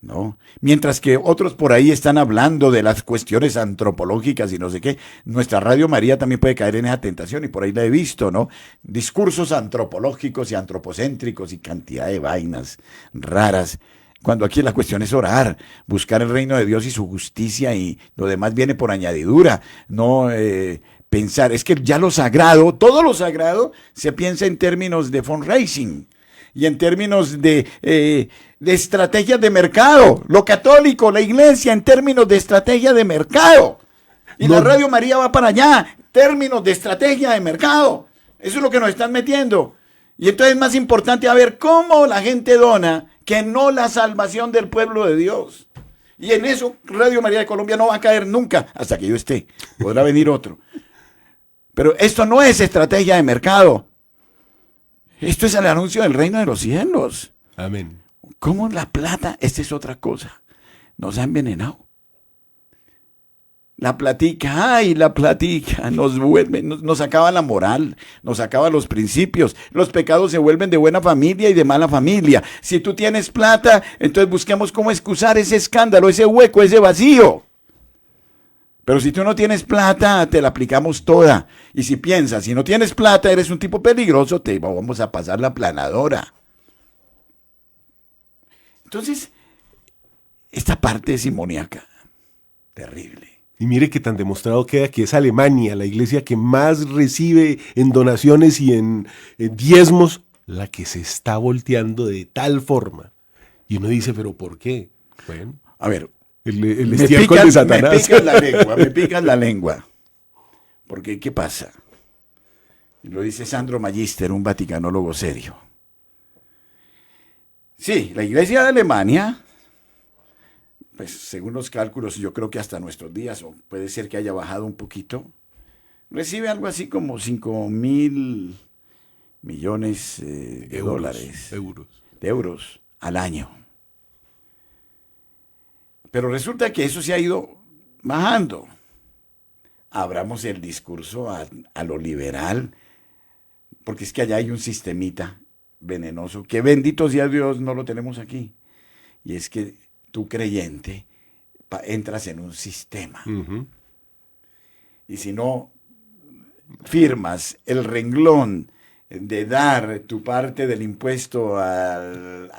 ¿no? Mientras que otros por ahí están hablando de las cuestiones antropológicas y no sé qué, nuestra Radio María también puede caer en esa tentación y por ahí la he visto, ¿no? Discursos antropológicos y antropocéntricos y cantidad de vainas raras, cuando aquí la cuestión es orar, buscar el reino de Dios y su justicia y lo demás viene por añadidura, no pensar, es que ya lo sagrado, todo lo sagrado se piensa en términos de fundraising y en términos de estrategias de mercado, lo católico, la iglesia en términos de estrategia de mercado y la Radio María va para allá, términos de estrategia de mercado, eso es lo que nos están metiendo y entonces es más importante a ver cómo la gente dona que no la salvación del pueblo de Dios. Y en eso Radio María de Colombia no va a caer nunca, hasta que yo esté. Podrá venir otro. Pero esto no es estrategia de mercado. Esto es el anuncio del reino de los cielos. Amén. ¿Cómo la plata? Esta es otra cosa. Nos ha envenenado. La platica, ay, la platica, nos vuelve, nos acaba la moral, nos acaba los principios, los pecados se vuelven de buena familia y de mala familia. Si tú tienes plata, entonces busquemos cómo excusar ese escándalo, ese hueco, ese vacío. Pero si tú no tienes plata, te la aplicamos toda. Y si piensas, si no tienes plata, eres un tipo peligroso, te vamos a pasar la planadora. Entonces, esta parte es demoníaca, terrible. Y mire que tan demostrado queda que es Alemania, la iglesia que más recibe en donaciones y en diezmos, la que se está volteando de tal forma. Y uno dice, ¿pero por qué? Bueno, a ver, el estiércol de Satanás. Me picas la lengua. Porque, ¿qué pasa? Lo dice Sandro Magister, un vaticanólogo serio. Sí, la iglesia de Alemania, pues según los cálculos, yo creo que hasta nuestros días, o puede ser que haya bajado un poquito, recibe algo así como 5.000 millones de dólares. De euros al año. Pero resulta que eso se ha ido bajando. Abramos el discurso a lo liberal, porque es que allá hay un sistemita venenoso, que bendito sea Dios no lo tenemos aquí. Y es que tú creyente entras en un sistema. Uh-huh. Y si no firmas el renglón de dar tu parte del impuesto a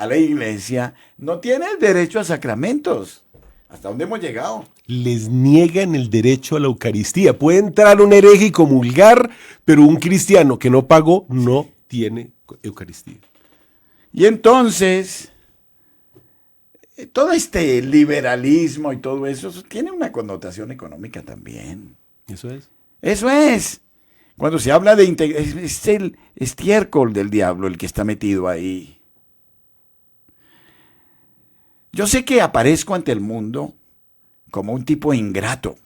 la iglesia, no tienes derecho a sacramentos. ¿Hasta dónde hemos llegado? Les niegan el derecho a la Eucaristía. Puede entrar un hereje y comulgar, pero un cristiano que no pagó no tiene Eucaristía. Y entonces, todo este liberalismo y todo eso tiene una connotación económica también. Eso es. Eso es. Cuando se habla de es el estiércol del diablo el que está metido ahí. Yo sé que aparezco ante el mundo como un tipo ingrato.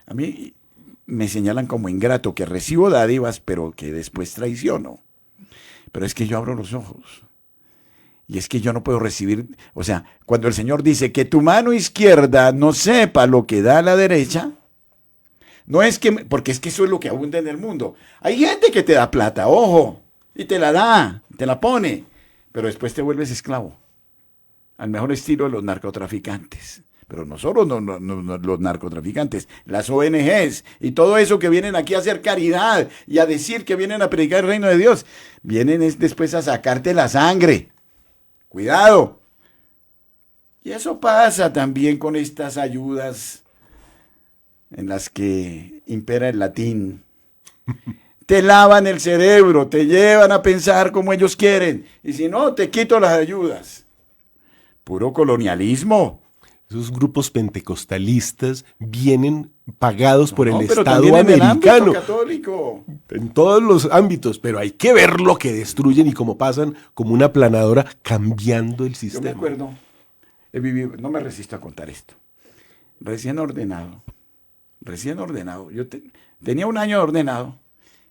A mí me señalan como ingrato, que recibo dádivas, pero que después traiciono. Pero es que yo abro los ojos. Y es que yo no puedo recibir, o sea, cuando el Señor dice que tu mano izquierda no sepa lo que da la derecha, no es que, porque es que eso es lo que abunda en el mundo. Hay gente que te da plata, ojo, y te la da, te la pone, pero después te vuelves esclavo. Al mejor estilo de los narcotraficantes. Pero no solo los narcotraficantes, las ONGs y todo eso que vienen aquí a hacer caridad y a decir que vienen a predicar el reino de Dios, vienen después a sacarte la sangre. Cuidado. Y eso pasa también con estas ayudas en las que impera el latín. Te lavan el cerebro, te llevan a pensar como ellos quieren. Y si no, te quito las ayudas. Puro colonialismo. Esos grupos pentecostalistas vienen pagados por el pero Estado americano. Católico. En todos los ámbitos, pero hay que ver lo que destruyen y cómo pasan como una planadora cambiando el sistema. Yo me acuerdo, he vivido, no me resisto a contar esto. Recién ordenado. Yo tenía un año de ordenado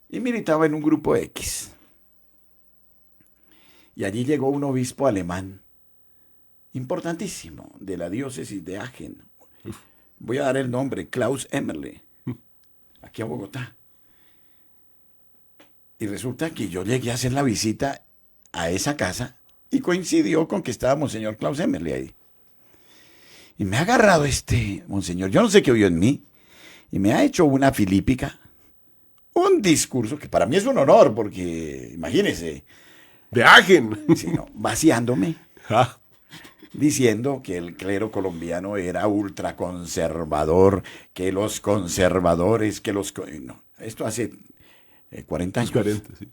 y militaba en un grupo X. Y allí llegó un obispo alemán importantísimo de la diócesis de Aachen. Voy a dar el nombre, Klaus Emmerle, aquí a Bogotá. Y resulta que yo llegué a hacer la visita a esa casa y coincidió con que estaba Monseñor Klaus Emmerle ahí. Y me ha agarrado Monseñor, yo no sé qué oyó en mí, y me ha hecho una filípica, un discurso que para mí es un honor, porque imagínese. De Aachen. Sí, no, vaciándome. Diciendo que el clero colombiano era ultraconservador, que los conservadores, que los... No, esto hace 40 años. 40, sí.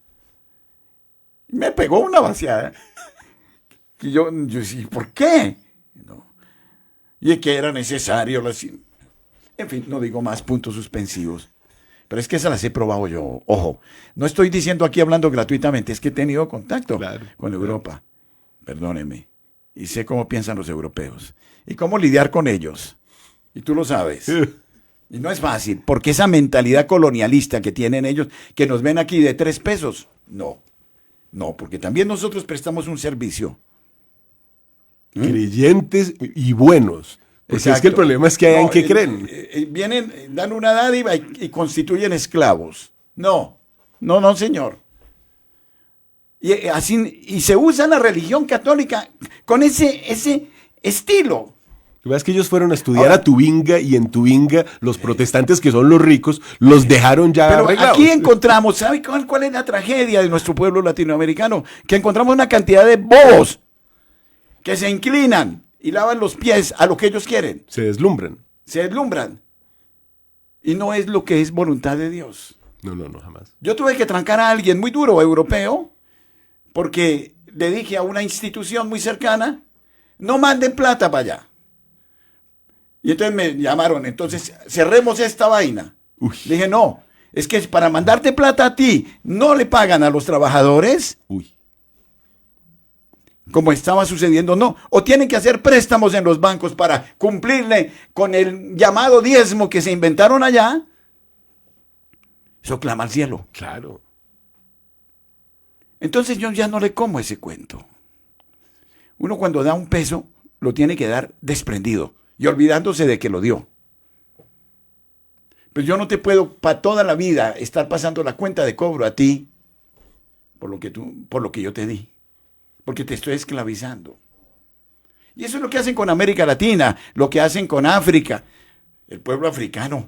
Me pegó una vaciada. Y yo sí, ¿por qué? No. Y que era necesario... En fin, no digo más puntos suspensivos. Pero es que esas las he probado yo. Ojo, no estoy diciendo aquí hablando gratuitamente, es que he tenido contacto con Europa. Perdóneme. Y sé cómo piensan los europeos. Y cómo lidiar con ellos. Y tú lo sabes. Y no es fácil, porque esa mentalidad colonialista que tienen ellos, que nos ven aquí de 3 pesos. No, porque también nosotros prestamos un servicio. Creyentes y buenos. Porque es que el problema es que hay en qué creen. Vienen, dan una dádiva y constituyen esclavos. No, señor. Y se usa la religión católica con ese estilo. Lo que es que ellos fueron a estudiar a Tubinga y en Tubinga los protestantes, que son los ricos, los dejaron ya pero arreglados. Aquí encontramos, ¿sabe cuál es la tragedia de nuestro pueblo latinoamericano? Que encontramos una cantidad de bobos que se inclinan y lavan los pies a lo que ellos quieren. Se deslumbran. Y no es lo que es voluntad de Dios. No, jamás. Yo tuve que trancar a alguien muy duro, europeo, porque le dije a una institución muy cercana, no manden plata para allá. Y entonces me llamaron, entonces cerremos esta vaina. Le dije, no, es que para mandarte plata a ti, no le pagan a los trabajadores. Como estaba sucediendo, no. O tienen que hacer préstamos en los bancos para cumplirle con el llamado diezmo que se inventaron allá. Eso clama al cielo. Claro. Entonces yo ya no le como ese cuento. Uno cuando da un peso, lo tiene que dar desprendido y olvidándose de que lo dio. Pero yo no te puedo para toda la vida estar pasando la cuenta de cobro a ti por lo que yo te di. Porque te estoy esclavizando. Y eso es lo que hacen con América Latina, lo que hacen con África. El pueblo africano,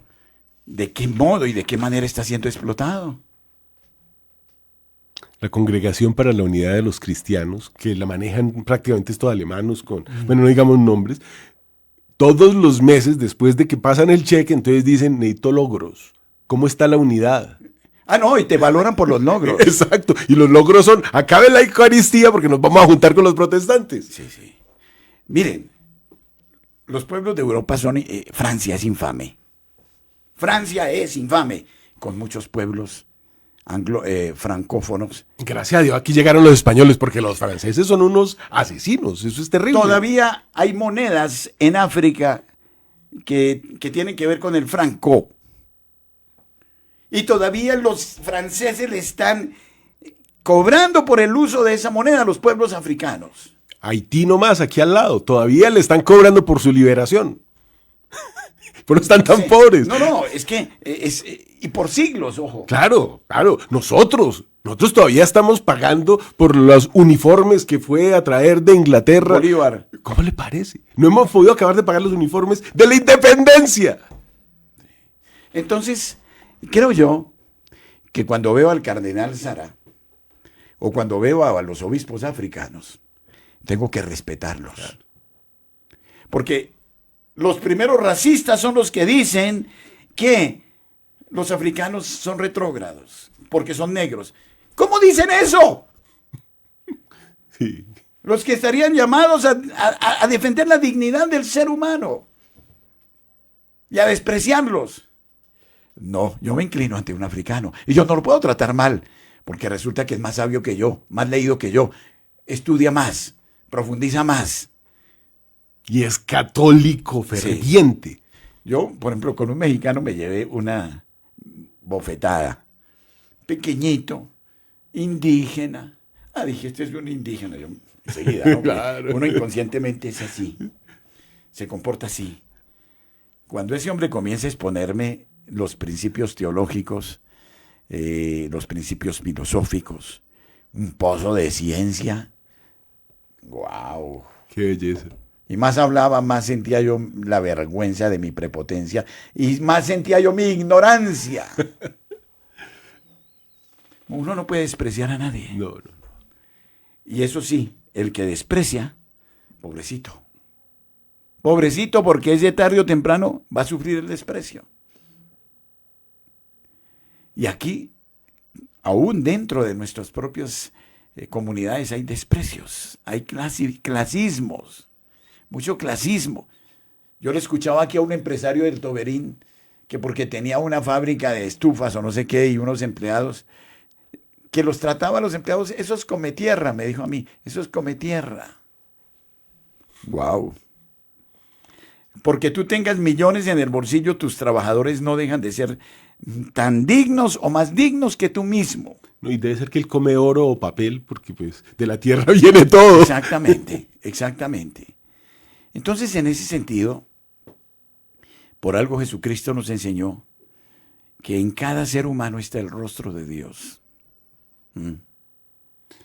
¿de qué modo y de qué manera está siendo explotado? La Congregación para la Unidad de los Cristianos, que la manejan prácticamente estos alemanos bueno, no digamos nombres, todos los meses después de que pasan el cheque, entonces dicen, necesito logros. ¿Cómo está la unidad? No, y te valoran por los logros. Exacto, y los logros son, acabe la Eucaristía porque nos vamos a juntar con los protestantes. Sí. Miren, los pueblos de Europa son... Francia es infame. con muchos pueblos francófonos. Gracias a Dios, aquí llegaron los españoles, porque los franceses son unos asesinos, eso es terrible. Todavía hay monedas en África que tienen que ver con el franco. Y todavía los franceses le están cobrando por el uso de esa moneda a los pueblos africanos. Haití nomás, aquí al lado, todavía le están cobrando por su liberación. Pero no están tan pobres. No, es que, y por siglos, ojo. Claro, nosotros todavía estamos pagando por los uniformes que fue a traer de Inglaterra. Bolívar. ¿Cómo le parece? No hemos podido acabar de pagar los uniformes de la independencia. Entonces, creo yo que cuando veo al cardenal Sara, o cuando veo a los obispos africanos, tengo que respetarlos. Claro. Porque los primeros racistas son los que dicen que los africanos son retrógrados, porque son negros. ¿Cómo dicen eso? Sí. Los que estarían llamados a defender la dignidad del ser humano y a despreciarlos. No, yo me inclino ante un africano y yo no lo puedo tratar mal, porque resulta que es más sabio que yo, más leído que yo, estudia más, profundiza más. Y es católico ferviente. Sí. Yo, por ejemplo, con un mexicano me llevé una bofetada. Pequeñito, indígena. Dije, este es un indígena. Yo, enseguida, ¿no? Claro. Uno inconscientemente es así. Se comporta así. Cuando ese hombre comienza a exponerme los principios teológicos, los principios filosóficos, un pozo de ciencia. ¡Guau! ¡Qué belleza! Y más hablaba, más sentía yo la vergüenza de mi prepotencia y más sentía yo mi ignorancia. Uno no puede despreciar a nadie. No. Y eso sí, el que desprecia, pobrecito. Pobrecito, porque ese tarde o temprano va a sufrir el desprecio. Y aquí, aún dentro de nuestras propias comunidades hay desprecios, hay clasismos. Mucho clasismo. Yo le escuchaba aquí a un empresario del Toberín que porque tenía una fábrica de estufas o no sé qué y unos empleados, que los trataba a los empleados, eso es come tierra, me dijo a mí, eso es come tierra. Wow. Porque tú tengas millones en el bolsillo, tus trabajadores no dejan de ser tan dignos o más dignos que tú mismo. No, y debe ser que él come oro o papel, porque pues de la tierra viene todo. Exactamente, exactamente. Entonces, en ese sentido, por algo Jesucristo nos enseñó que en cada ser humano está el rostro de Dios.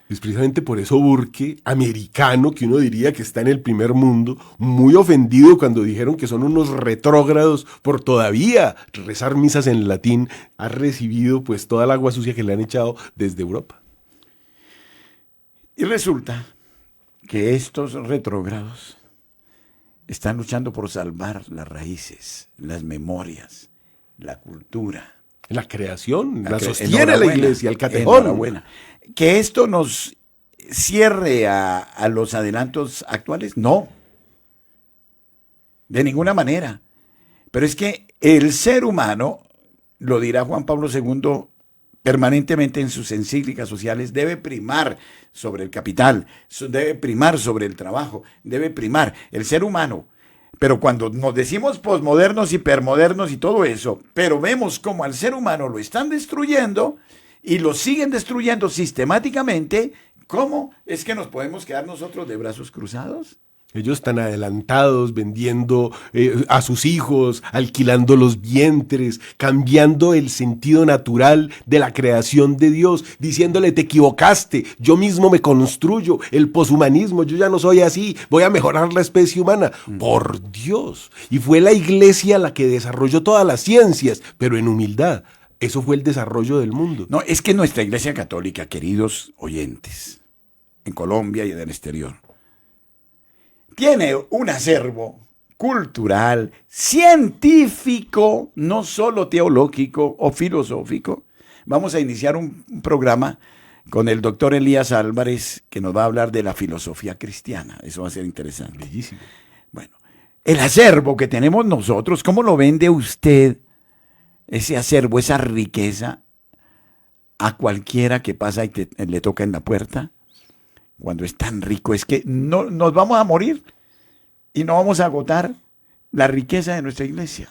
Es precisamente por eso Burke, americano, que uno diría que está en el primer mundo, muy ofendido cuando dijeron que son unos retrógrados por todavía rezar misas en latín, ha recibido pues toda el agua sucia que le han echado desde Europa. Y resulta que estos retrógrados están luchando por salvar las raíces, las memorias, la cultura. La creación, la sostiene la iglesia, el catejón. Enhorabuena. ¿Que esto nos cierre a los adelantos actuales? No, de ninguna manera. Pero es que el ser humano, lo dirá Juan Pablo II permanentemente en sus encíclicas sociales, debe primar sobre el capital, debe primar sobre el trabajo, debe primar el ser humano. Pero cuando nos decimos posmodernos, hipermodernos y todo eso, pero vemos cómo al ser humano lo están destruyendo y lo siguen destruyendo sistemáticamente, ¿cómo es que nos podemos quedar nosotros de brazos cruzados? Ellos están adelantados, vendiendo a sus hijos, alquilando los vientres, cambiando el sentido natural de la creación de Dios, diciéndole te equivocaste, yo mismo me construyo, el poshumanismo, yo ya no soy así, voy a mejorar la especie humana. Por Dios. Y fue la iglesia la que desarrolló todas las ciencias, pero en humildad. Eso fue el desarrollo del mundo. No, es que nuestra iglesia católica, queridos oyentes, en Colombia y en el exterior, tiene un acervo cultural, científico, no solo teológico o filosófico. Vamos a iniciar un programa con el doctor Elías Álvarez que nos va a hablar de la filosofía cristiana. Eso va a ser interesante. Bellísimo. Bueno, el acervo que tenemos nosotros, ¿cómo lo vende usted ese acervo, esa riqueza a cualquiera que pasa y le toca en la puerta, cuando es tan rico, es que no nos vamos a morir y no vamos a agotar la riqueza de nuestra iglesia.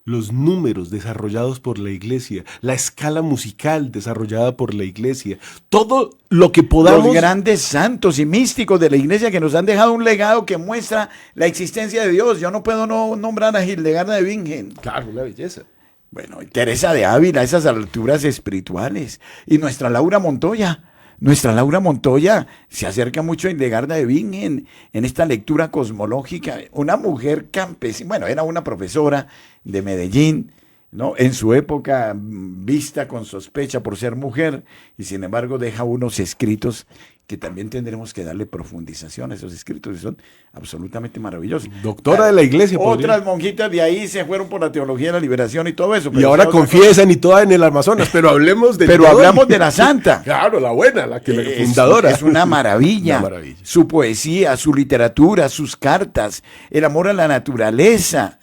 Los números desarrollados por la iglesia, la escala musical desarrollada por la iglesia, todo lo que podamos... Los grandes santos y místicos de la iglesia que nos han dejado un legado que muestra la existencia de Dios. Yo no puedo no nombrar a Hildegarda de Bingen. Claro, una belleza. Bueno, y Teresa de Ávila, esas alturas espirituales. Y nuestra Laura Montoya. Nuestra Laura Montoya se acerca mucho a Hildegarda de Bingen en esta lectura cosmológica. Una mujer campesina, bueno, era una profesora de Medellín, ¿no? En su época vista con sospecha por ser mujer, y sin embargo deja unos escritos que también tendremos que darle profundización a esos escritos, que son absolutamente maravillosos. Doctora de la iglesia. Otras monjitas de ahí se fueron por la teología de la liberación y todo eso. Y ahora confiesan y todas en el Amazonas, pero hablemos de... Pero hablamos de la santa. Claro, la buena, la fundadora. Es una maravilla. Una maravilla. Su poesía, su literatura, sus cartas, el amor a la naturaleza.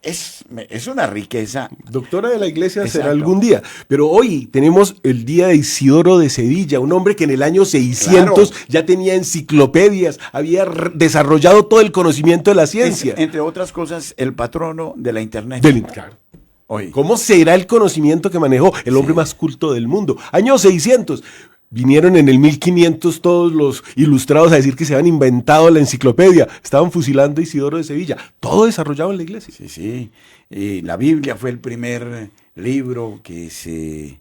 Es una riqueza. Doctora de la iglesia Exacto. será algún día. Pero hoy tenemos el día de Isidoro de Sevilla, un hombre que en el año 600 Claro. ya tenía enciclopedias, había desarrollado todo el conocimiento de la ciencia. Entre otras cosas, el patrono de la internet. Claro. Hoy. ¿Cómo será el conocimiento que manejó el hombre más culto del mundo? Año 600. Vinieron en el 1500 todos los ilustrados a decir que se habían inventado la enciclopedia. Estaban fusilando a Isidoro de Sevilla. Todo desarrollado en la iglesia. Sí, sí. Y la Biblia fue el primer libro que se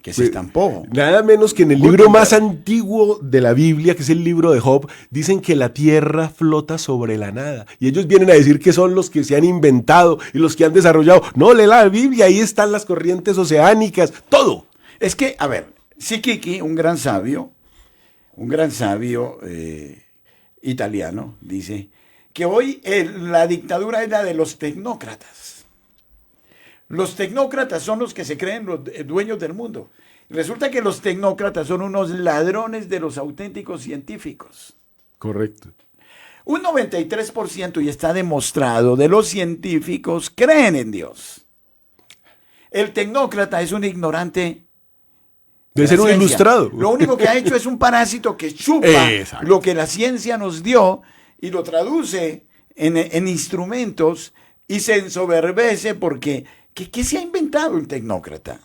estampó. Nada menos que en el libro más antiguo de la Biblia, que es el libro de Job, dicen que la tierra flota sobre la nada. Y ellos vienen a decir que son los que se han inventado y los que han desarrollado. No, lee la Biblia, ahí están las corrientes oceánicas, todo. Es que, a ver, Sikiki, un gran sabio italiano, dice que hoy la dictadura es la de los tecnócratas. Los tecnócratas son los que se creen los dueños del mundo. Resulta que los tecnócratas son unos ladrones de los auténticos científicos. Correcto. Un 93%, y está demostrado, de los científicos creen en Dios. El tecnócrata es un ignorante. Debe ser un ciencia. Ilustrado. Lo único que ha hecho es un parásito que chupa lo que la ciencia nos dio y lo traduce en instrumentos y se ensoberbece porque ¿qué se ha inventado el tecnócrata?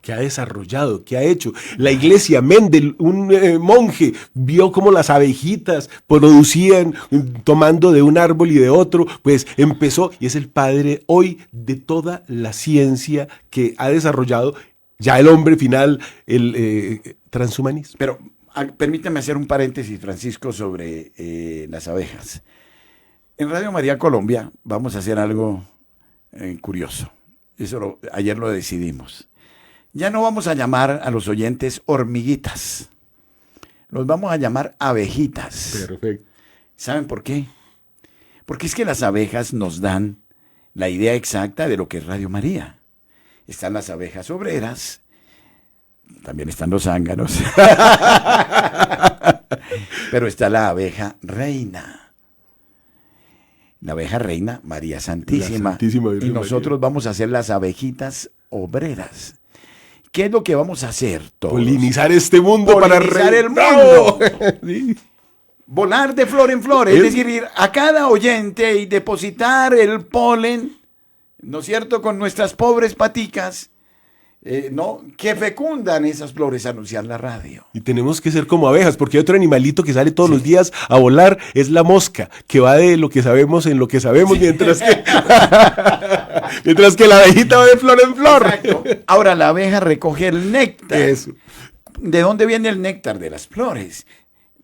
¿Qué ha desarrollado? ¿Qué ha hecho? La iglesia, Mendel, un monje, vio cómo las abejitas producían tomando de un árbol y de otro, pues empezó y es el padre hoy de toda la ciencia que ha desarrollado ya el hombre final, el transhumanismo. Pero permítame hacer un paréntesis, Francisco, sobre las abejas. En Radio María Colombia vamos a hacer algo curioso. Ayer lo decidimos. Ya no vamos a llamar a los oyentes hormiguitas. Los vamos a llamar abejitas. Perfecto. ¿Saben por qué? Porque es que las abejas nos dan la idea exacta de lo que es Radio María. Están las abejas obreras, también están los zánganos, pero está la abeja reina. La abeja reina, María Santísima. Y nosotros vamos a hacer las abejitas obreras. ¿Qué es lo que vamos a hacer todos? Polinizar este mundo para polinizar el mundo. Sí. Volar de flor en flor, es decir, ir a cada oyente y depositar el polen, ¿no es cierto?, con nuestras pobres paticas, ¿no?, que fecundan esas flores, anunciar la radio. Y tenemos que ser como abejas, porque hay otro animalito que sale todos los días a volar, es la mosca, que va de lo que sabemos en lo que sabemos, mientras que la abejita va de flor en flor. Exacto. Ahora la abeja recoge el néctar. Eso. ¿De dónde viene el néctar? De las flores.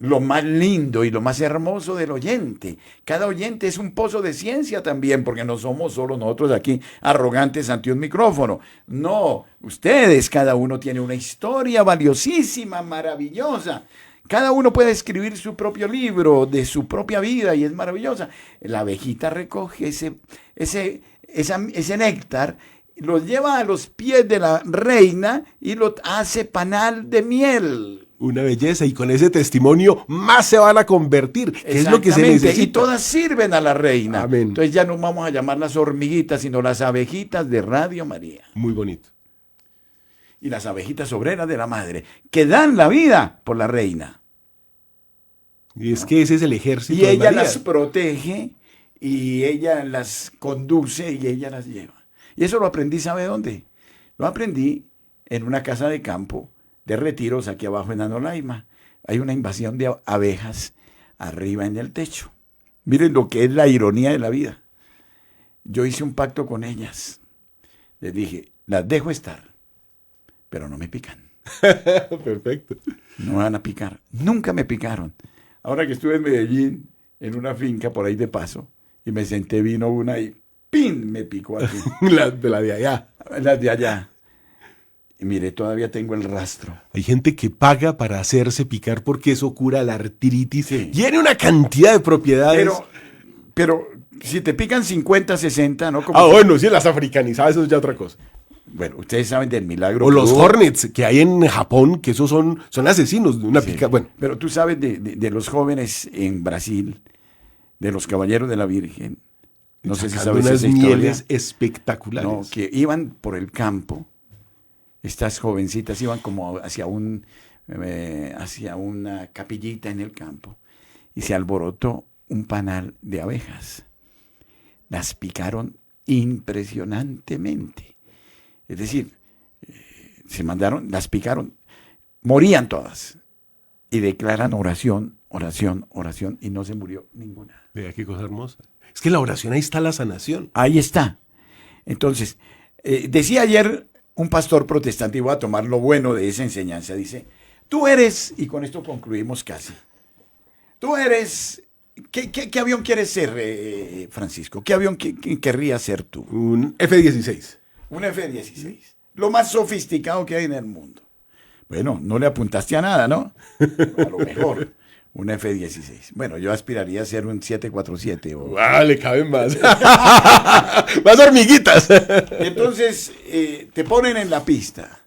Lo más lindo y lo más hermoso del oyente. Cada oyente es un pozo de ciencia también, porque no somos solo nosotros aquí arrogantes ante un micrófono. No, ustedes, cada uno tiene una historia valiosísima, maravillosa. Cada uno puede escribir su propio libro de su propia vida y es maravillosa. La abejita recoge ese néctar, lo lleva a los pies de la reina y lo hace panal de miel. Una belleza, y con ese testimonio más se van a convertir, que es lo que se necesita. Y todas sirven a la reina. Amén. Entonces ya no vamos a llamar las hormiguitas, sino las abejitas de Radio María. Muy bonito. Y las abejitas obreras de la madre, que dan la vida por la reina. Y es que ese es el ejército Y de ella María. las protege, y ella las conduce, y ella las lleva. Y eso lo aprendí, ¿sabe dónde? Lo aprendí en una casa de campo de retiros aquí abajo en Anolaima. Hay una invasión de abejas arriba en el techo. Miren lo que es la ironía de la vida. Yo hice un pacto con ellas. Les dije, las dejo estar, pero no me pican. Perfecto. No me van a picar. Nunca me picaron. Ahora que estuve en Medellín, en una finca por ahí de paso, y me senté, vino una y ¡pin! Me picó aquí. La de allá. Las de allá. Y mire, todavía tengo el rastro. Hay gente que paga para hacerse picar porque eso cura la artritis. Sí. Tiene una cantidad de propiedades. Pero si te pican 50, 60, ¿no? Como Bueno, sí, las africanizadas, eso es ya otra cosa. Bueno, ustedes saben del milagro. O que los hubo. Hornets que hay en Japón, que esos son asesinos de una Sí. pica. Bueno, Pero tú sabes de los jóvenes en Brasil, de los caballeros de la Virgen. No sé si sacando sabes unas esa historia. mieles espectaculares. No, que iban por el campo. Estas jovencitas iban como hacia una capillita en el campo, y se alborotó un panal de abejas. Las picaron impresionantemente. Es decir, las picaron, morían todas. Y declaran oración, oración, oración, y no se murió ninguna. Vea qué cosa hermosa. Es que la oración, ahí está la sanación. Ahí está. Entonces, decía ayer un pastor protestante, y voy a tomar lo bueno de esa enseñanza, dice, tú eres, y con esto concluimos casi, tú eres, ¿qué avión quieres ser, Francisco? ¿Qué avión querrías ser tú? Un F-16. Un F-16, lo más sofisticado que hay en el mundo. Bueno, no le apuntaste a nada, ¿no? A lo mejor, un F-16. Bueno, yo aspiraría a ser un 747. Le caben más. Más hormiguitas. Entonces, te ponen en la pista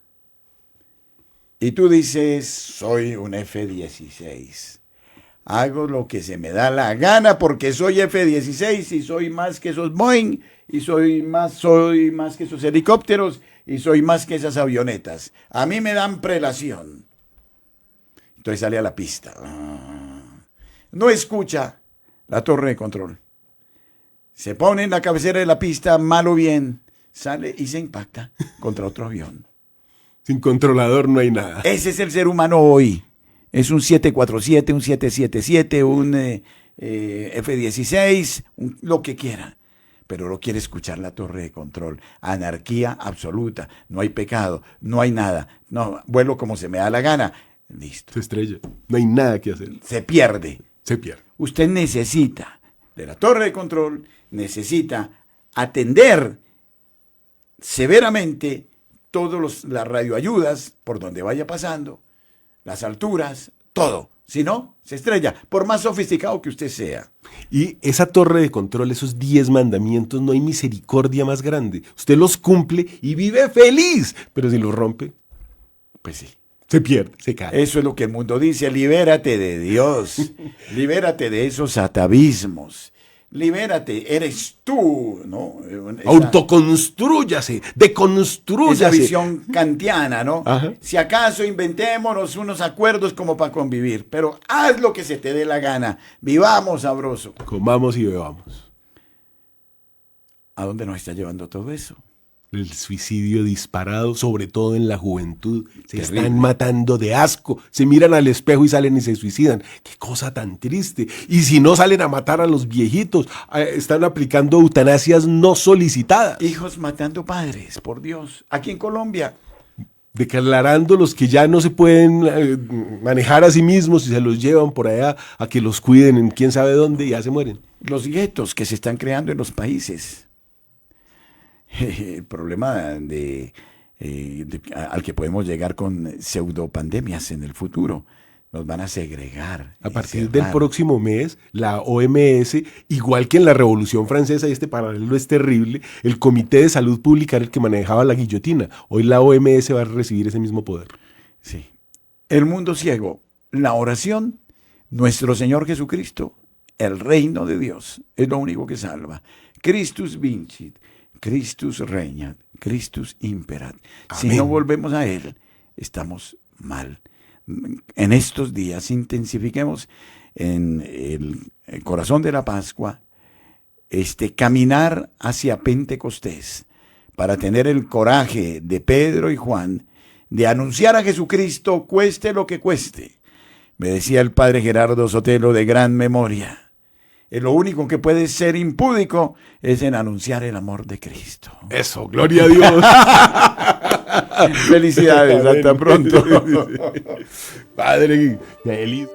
y tú dices, soy un F-16. Hago lo que se me da la gana porque soy F-16 y soy más que esos Boeing y soy más que esos helicópteros y soy más que esas avionetas. A mí me dan prelación. Entonces sale a la pista. No escucha la torre de control. Se pone en la cabecera de la pista, mal o bien, sale y se impacta contra otro avión. Sin controlador no hay nada. Ese es el ser humano hoy. Es un 747, un 777, un F-16, lo que quiera. Pero no quiere escuchar la torre de control. Anarquía absoluta. No hay pecado, no hay nada. No, vuelo como se me da la gana. Listo. Se estrella. No hay nada que hacer. Se pierde. Se pierde. Usted necesita de la torre de control, necesita atender severamente todas las radioayudas por donde vaya pasando, las alturas, todo. Si no, se estrella, por más sofisticado que usted sea. Y esa torre de control, esos 10 mandamientos, no hay misericordia más grande. Usted los cumple y vive feliz, pero si los rompe, Pues sí. se pierde, se cae. Eso es lo que el mundo dice, libérate de Dios, libérate de esos atavismos, libérate, eres tú, ¿no? Autoconstrúyase, deconstrúyase. Esa visión kantiana, ¿no? Ajá. Si acaso inventémonos unos acuerdos como para convivir, pero haz lo que se te dé la gana, vivamos sabroso. Comamos y bebamos. ¿A dónde nos está llevando todo eso? El suicidio disparado, sobre todo en la juventud. Se Terrible. están matando de asco. Se miran al espejo y salen y se suicidan. Qué cosa tan triste. Y si no salen a matar a los viejitos, están aplicando eutanasias no solicitadas. Hijos matando padres, por Dios. Aquí en Colombia. Declarando los que ya no se pueden manejar a sí mismos y se los llevan por allá a que los cuiden en quién sabe dónde y ya se mueren. Los guetos que se están creando en los países. El problema al que podemos llegar con pseudopandemias en el futuro. Nos van a segregar. A partir del próximo mes, la OMS, igual que en la Revolución Francesa, y este paralelo es terrible, el Comité de Salud Pública era el que manejaba la guillotina. Hoy la OMS va a recibir ese mismo poder. Sí. el mundo ciego, la oración, nuestro Señor Jesucristo, el reino de Dios, es lo único que salva. Christus vincit, Christus regnat, Christus imperat. Si Amén. no volvemos a Él, estamos mal. En estos días intensifiquemos en el corazón de la Pascua caminar hacia Pentecostés para tener el coraje de Pedro y Juan de anunciar a Jesucristo cueste lo que cueste. Me decía el padre Gerardo Sotelo, de gran memoria, lo único que puede ser impúdico es en anunciar el amor de Cristo. Eso, gloria a Dios. Felicidades, hasta pronto. Padre, feliz.